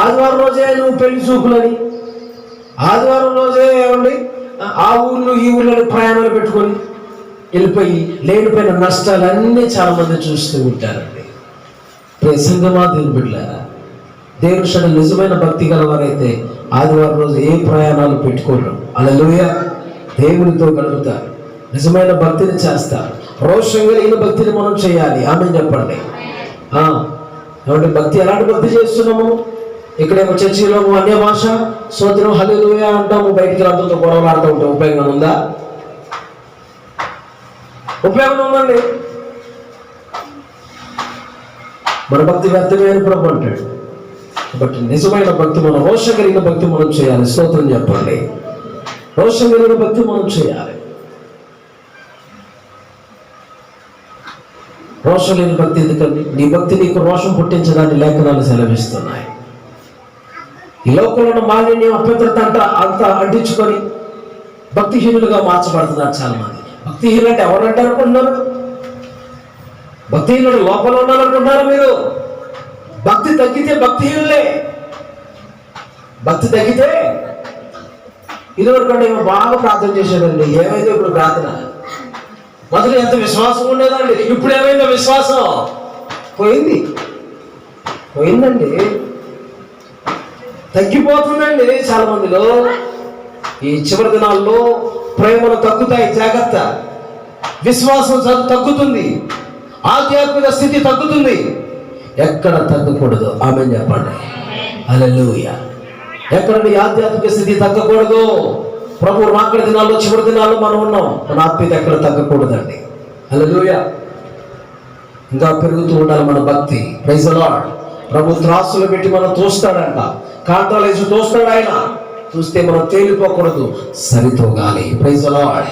ఆదివారం రోజే నువ్వు పెళ్లి చూపులని, ఆదివారం రోజే ఏమండి ఆ ఊళ్ళు ఈ ఊళ్ళని ప్రయాణాలు పెట్టుకొని వెళ్ళిపోయి లేనిపోయిన నష్టాలన్నీ చాలా మంది చూస్తూ ఉంటారండి. సంగమా దేవుని బిడ్డలారా, దేవుని సన్నిధిలో నిజమైన భక్తి గలవారైతే ఆదివారం రోజు ఏ ప్రయాణాలు పెట్టుకోవడం, హల్లెలూయా, దేవునితో గడుపుతారు, నిజమైన భక్తిని చేస్తారు. రోషం కలిగిన భక్తిని మనం చేయాలి. ఆమేన్ చెప్పండి. ఏమంటే భక్తి ఎలాంటి భక్తి చేస్తున్నాము? ఇక్కడేమో చర్చిలో అన్య భాష స్తోత్రం హల్లెలూయా అంటాము, బయటికి అందరితో గొడవలు ఆడుతూ ఉంటాం. ఉపయోగం ఉందా? ఉపయోగం ఉందండి. మన భక్తి వ్యర్థమే అని ప్రభు అంటాడు. కాబట్టి నిజమైన భక్తి, మనం రోషం కలిగిన భక్తి మనం చేయాలి. స్తోత్రం చెప్పండి. రోషం కలిగిన భక్తి మనం చేయాలి. రోషం లేని భక్తి ఎందుకండి? నీ భక్తి నీకు రోషం పుట్టించడాన్ని లేఖనాలు సెలవిస్తున్నాయి. ఈ లోకంలో ఉన్న మాలిన్యం అభ్యంతరత అంతా అంటించుకొని భక్తిహీనులుగా మార్చబడుతున్నారు చాలా మంది. భక్తిహీనులు అంటే ఎవరంటారు అనుకుంటున్నారు? భక్తిహీనుడు లోపల ఉండాలనుకుంటున్నారు మీరు? భక్తి తగ్గితే భక్తిహీనులే. భక్తి తగ్గితే ఇదివరకు మేము బాగా ప్రార్థన చేసేదండి, ఏమైందో ఇప్పుడు ప్రార్థన? మొదలు ఎంత విశ్వాసం ఉండేదండి, ఇప్పుడు ఏమైందో విశ్వాసం? పోయిందండి, తగ్గిపోతుందండి చాలా మందిలో. ఈ చివరి దినాల్లో ప్రేమలు తగ్గుతాయి, జాగ్రత్త. విశ్వాసం తగ్గుతుంది, ఆధ్యాత్మిక స్థితి తగ్గుతుంది. ఎక్కడ తగ్గకూడదు, ఆమేన్ చెప్పండి. హల్లెలూయా. ఎక్కడ నీ ఆధ్యాత్మిక స్థితి తగ్గకూడదు. ప్రభు రాకడ దినాల్లో, చివరి దినాల్లో మనం ఉన్నాం. మన ఆత్మీయత ఎక్కడ తగ్గకూడదండి. హల్లెలూయా. ఇంకా పెరుగుతూ ఉండాలి మన భక్తి. Praise the lord. ప్రభు త్రాసులు పెట్టి మనం తోస్తాడంట, కాంటాలు వేసి తోస్తాడు ఆయన. చూస్తే మనం తేలిపోకూడదు, సరితూగాలి. Praise the lord.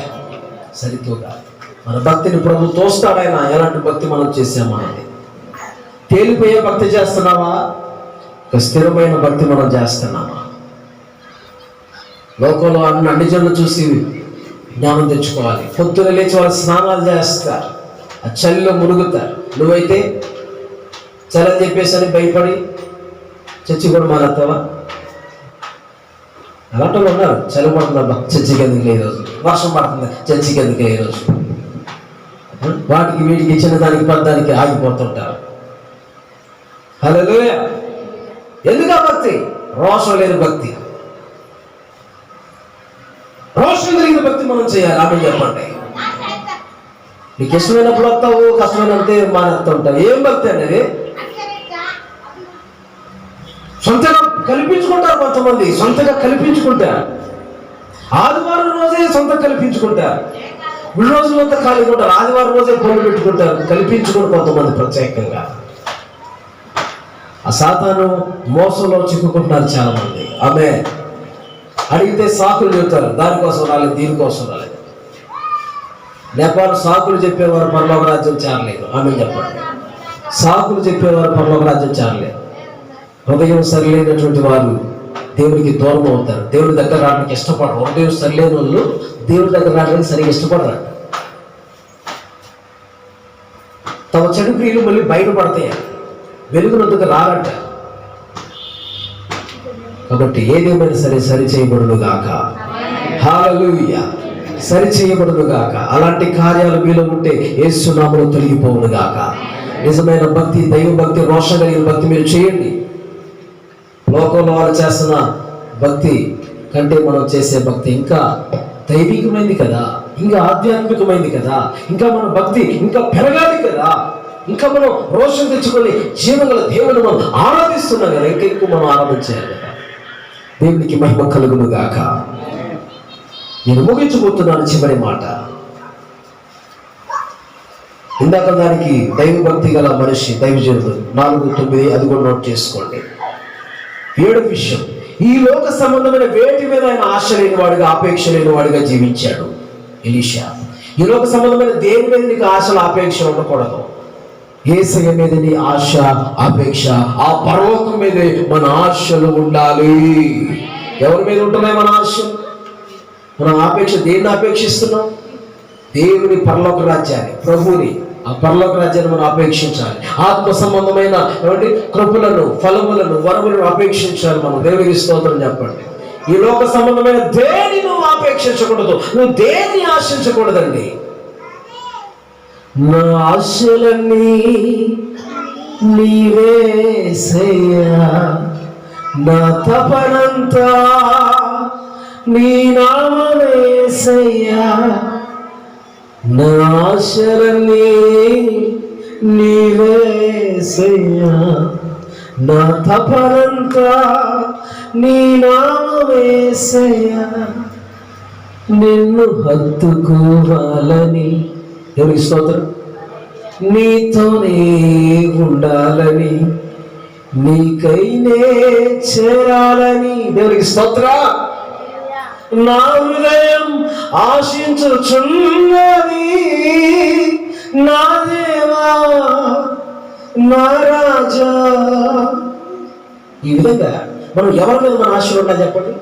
సరితూగాలి. మన భక్తిని ప్రభు తోస్తాడు ఆయన. ఎలాంటి భక్తి మనం చేసామా అని. తేలిపోయే భక్తి చేస్తున్నావా, స్థిరమైన భక్తి మనం చేస్తున్నామా? లోకంలో అన్ని జనులు చూసి జ్ఞానం తెచ్చుకోవాలి. పొద్దున లేచి వాళ్ళు స్నానాలు చేస్తారు, ఆ చలిలో మునుగుతారు. నువ్వైతే చలని చెప్పేసి అని భయపడి చర్చి కూడా మానేస్తావా? అలాంటి వాళ్ళు ఉన్నారు. చలి పడుతుందబ్బా, చర్చికి ఎందుకు ఈరోజు, వర్షం పడుతుంది, చర్చికి ఎందుకు ఈరోజు, వాటికి వీటికి ఇచ్చిన దానికి పడ్డానికి ఆగిపోతుంటారు. హల్లెలూయా. ఎందుకు ఆ భక్తి? రోషం లేని భక్తి. రోషం కలిగిన భక్తి మనం చేయాలి. ఆమేన్ చెప్పండి. నీకు ఇష్టమైనప్పుడు వస్తావు, కష్టమైనంతే మానేస్తూ ఉంటావు. ఏం భక్తి అనేది? సొంతగా కల్పించుకుంటారు కొంతమంది. సొంతగా కల్పించుకుంటారు. ఆదివారం రోజే సొంత కల్పించుకుంటారు. 3 రోజులంతా ఖాళీగా ఉంటారు. ఆదివారం రోజే పనులు పెట్టుకుంటారు, కల్పించుకుని కొంతమంది ప్రత్యేకంగా. ఆ సాతాను మోసంలో చిక్కుకుంటున్నారు చాలా మంది. ఆమె అడిగితే సాకులు చెప్తారు, దానికోసం రాలేదు, దీనికోసం రాలేదు. నేపాల్ సాకులు చెప్పేవారు పరలోక రాజ్యం చేరలేదు. ఆమె చెప్పండి. సాకులు చెప్పేవారు పరలోక రాజ్యం చేరలేదు. హృదయం సరిలేనటువంటి వారు దేవునికి దూరం అవుతారు, దేవుడి దగ్గర రావడానికి ఇష్టపడరు. హృదయం సరిలేని వాళ్ళు దేవుడి దగ్గర రావడానికి సరిగ్గా ఇష్టపడరు. తమ చెడు క్రియలు మళ్ళీ బయటపడతాయి, వెలుగునందుకు రారంట. కాబట్టి ఏదేమైనా సరే సరి చేయబడును గాక. హల్లెలూయా. సరి చేయబడును గాక. అలాంటి కార్యాలు మీలో ఉంటే యేసు నామములో తొలగిపోవును గాక. నిజమైన భక్తి, దైవ భక్తి, రోషం కలిగిన భక్తి మీరు చేయండి. లోకంలో వాళ్ళు చేస్తున్న భక్తి కంటే మనం చేసే భక్తి ఇంకా దైవికమైంది కదా, ఇంకా ఆధ్యాత్మికమైంది కదా, ఇంకా మన భక్తి ఇంకా పెరగాలి కదా, ఇంకా మనం రోషం తెచ్చుకొని జీవగల దేవుని మనం ఆరాధిస్తున్నాం కదా, ఇంకా ఎక్కువ మనం ఆరాధించాలి కదా. దేవునికి మహిమ కలుగును గాక. నేను ముగించబోతున్నాను చివరి మాట. ఇందాక దానికి దైవ భక్తి గల మనిషి, దైవజనుడు 4:9 అది కూడా నోట్ చేసుకోండి. 7వ విషయం, ఈ లోక సంబంధమైన వేటి మీద ఆయన ఆశ లేని వాడిగా, ఆపేక్ష లేని వాడిగా జీవించాడు ఎలీషా. ఈ లోక సంబంధమైన దేని మీద నీకు ఆశలు, ఆపేక్ష ఉండకూడదు. యేసయ్య మీద నీ ఆశ, ఆపేక్ష, ఆ పరలోకం మీదే మన ఆశలు ఉండాలి. ఎవరి మీద ఉంటున్నాయి మన ఆశలు, మన ఆపేక్ష? దేన్ని ఆపేక్షిస్తున్నాం? దేవుని పరలోక రాజ్యాన్ని, ప్రభువుని, ఆ పరలోక రాజ్యాన్ని మనం అపేక్షించాలి. ఆత్మ సంబంధమైన కృపలను, ఫలములను, వరములను అపేక్షించాలి మనం. దేవునికి స్తోత్రం చెప్పండి. ఈ లోక సంబంధమైన దేని నువ్వు ఆపేక్షించకూడదు, నువ్వు దేన్ని ఆశించకూడదండి. నా ఆశలన్నీ నీవేసయ్యా, నా తపనంతా నీ నామమేసయ్యా, నా ఆశలన్నీ నీవేసయ్యా, నా తపనంతా నీ నామమేసయ్యా. నిన్ను హత్తుకోవాలని, దేవునికి స్తోత్రం, నీతోనే ఉండాలని, నీకైనే చేరాలని, దేవునికి స్తోత్రం. నా హృదయం ఆశించుచున్నది, నా దేవా, నా రాజా. ఈ విధంగా మనం ఎవరి మీద మన ఆశలు ఉండాలి చెప్పండి?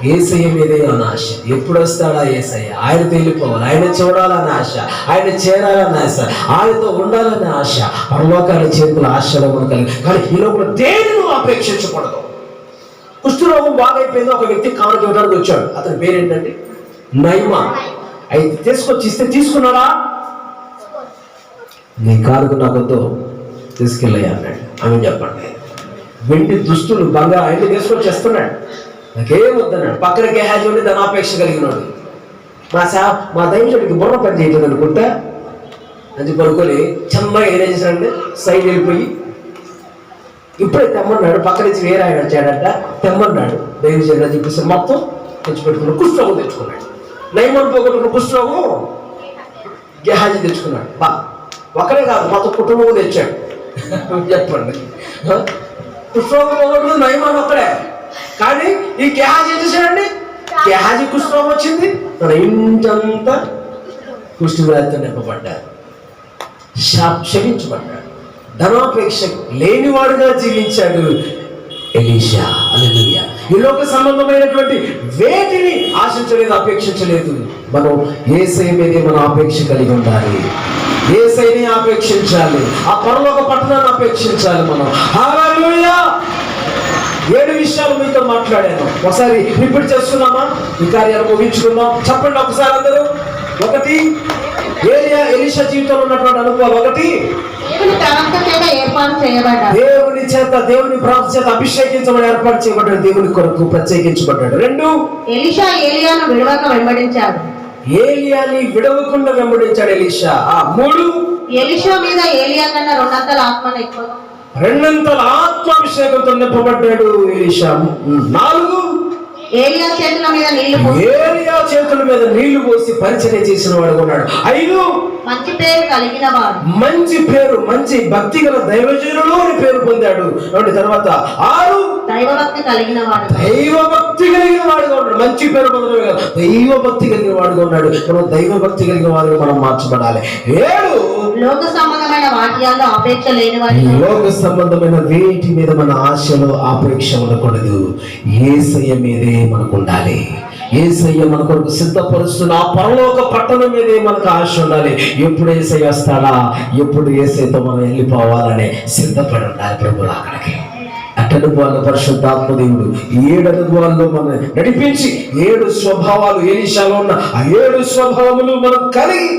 యేసయ్య మీదే మన ఆశ. ఎప్పుడు వస్తాడా యేసయ్య? ఆయన వెళ్ళిపోవాలి, ఆయన చూడాలని ఆశ, ఆయన చేరాలని ఆశ, ఆయనతో ఉండాలని ఆశ, పరలోకాల చేతుల ఆశలో మనం కలిగి. కానీ ఈ లోపల దేనిని అపేక్షించకూడదు. కుష్ఠరోగం బాగైపోయింది, ఒక వ్యక్తి కానుక ఇవ్వడానికి వచ్చాడు. అతని పేరేంటండి? నయమాన్. అయితే తీసుకొచ్చి ఇస్తే తీసుకున్నాడా? నీ కానుక నాకొద్దు, తీసుకెళ్ళయ్యా అన్నాడు. ఆమె చెప్పండి, వెండి దుస్తులు బాగా ఆయన తీసుకొచ్చి ఇస్తున్నాడు, నాకేం వద్దన్నాడు. పక్కన గేహాజీ ఉండి ధనాపేక్ష కలిగినాడు. మా దైవజుడికి బుర్ర పని చేయలేదు అనుకుంటా అది పడుకొని చెమ్మగా ఏం చేశాడంటే సైడ్ వెళ్ళిపోయి ఇప్పుడే తెమ్మన్నాడు. పక్క నుంచి వేరే ఆయన వచ్చాడంట, తెమ్మన్నాడు దైవజుడు అని చెప్పేసి మొత్తం తెచ్చిపెట్టుకున్నాడు. కుష్ఠరోగం తెచ్చుకున్నాడు. నయమాన్ పోగొట్టుకున్న కుష్ఠరోగం గేహాజీ తెచ్చుకున్నాడు. ఒకరే కాదు, మొత్తం కుటుంబం తెచ్చాడు. చెప్పండి, కుష్ఠరోగం పోగొట్టుకున్న నయమాన్ ఒక్కడే. కానీ ఈ గేహాజీ ఏం చేశాడండి? గేహాజీ కుష్ఠరోగం వచ్చింది, తన ఇంటంతా కుష్టి వ్యాధితో నింపబడ్డాడు, క్షమించబడ్డాడు, ధనాపేక్ష లేనివాడుగా జీవించాడు ఎలీషా. హల్లెలూయా. ఈ లోక సంబంధమైనటువంటి వేటిని ఆశించలేదు, అపేక్షించలేదు. మనం యేసయ్య మీదే మన ఆపేక్ష కలిగి ఉండాలి. యేసయ్యని ఆపేక్షించాలి, ఆ పరలోక పట్టణాన్ని అపేక్షించాలి మనం. హల్లెలూయా. 7 విషయాలు మీతో మాట్లాడాను. ఒకసారి రిపీట్ చేసుకున్నామా? ఈ కార్యాలు ముగించుకుందాం. చెప్పండి ఒకసారి అందరూ. 1, ఎలీషా జీవితంలో ఉన్నటువంటి అనుభవాలు. 1, దేవుని చేత, దేవుని ప్రార్థన చేత అభిషేకించబడి ఏర్పాటు చేయబడ్డాడు, దేవుని కొరకు ప్రత్యేకించబడ్డాడు. 2, ఎలీషా ఏలియాను విడవక వెంబడించాడు, ఏలియాని విడవకుండా వెంబడించాడు ఎలీషా. 3, ఎలీషా మీద ఏలియా కన్నా 2 అంతల ఆత్మను ఎక్కువ, 2 అంతల ఆత్మాభిషేకంతో నింపబడ్డాడు ఎలీషా. 4, ఏలియా చేతుల మీద నీళ్లు పోసి పరిచర్య చేసిన వాడు ఉన్నాడు. 5, మంచి పేరు కలిగిన వాడు, మంచి భక్తి గల దైవజనులు అని పేరు పొందాడు. తర్వాత 6, దైవభక్తి కలిగిన వాడుగా ఉన్నాడు. మంచి పేరు పొందడమే కదా, దైవభక్తి కలిగిన వాడుగా ఉన్నాడు. మనం దైవభక్తి కలిగిన వాడుగా మనం మార్చబడాలి. 7, లోక సంబంధమైన వాక్యాల్లో ఆపేక్ష లేని వాడు, లోక సంబంధమైన వేటి మీద మన ఆశలో ఆపేక్ష ఉండకూడదు. యేసయ్య మీదే మనకు ఉండాలి. యేసయ్య మన కొరకు సిద్ధపరుస్తున్న ఆ పరలోక పట్టణం మీదే మనకు ఆశ ఉండాలి. ఎప్పుడు యేసయ్య వస్తాడా, ఎప్పుడు యేసయ్యతో మనం వెళ్ళిపోవాలని సిద్ధపడి ఉండాలి ప్రభు రాకడికి. అనుభవాల్లో పరిశుద్ధాత్మ దేవుడు 7 అనుభవాల్లో మనం నడిపించి 7 స్వభావాలు ఎలీషాలో ఉన్న ఆ 7 స్వభావములు మనం కలిగి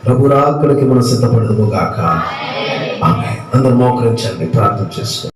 ప్రభు రాకడికి మనం సిద్ధపడదుము గాక. ఆమేన్. అందరూ మోకరించండి, ప్రార్థన చేసుకోండి.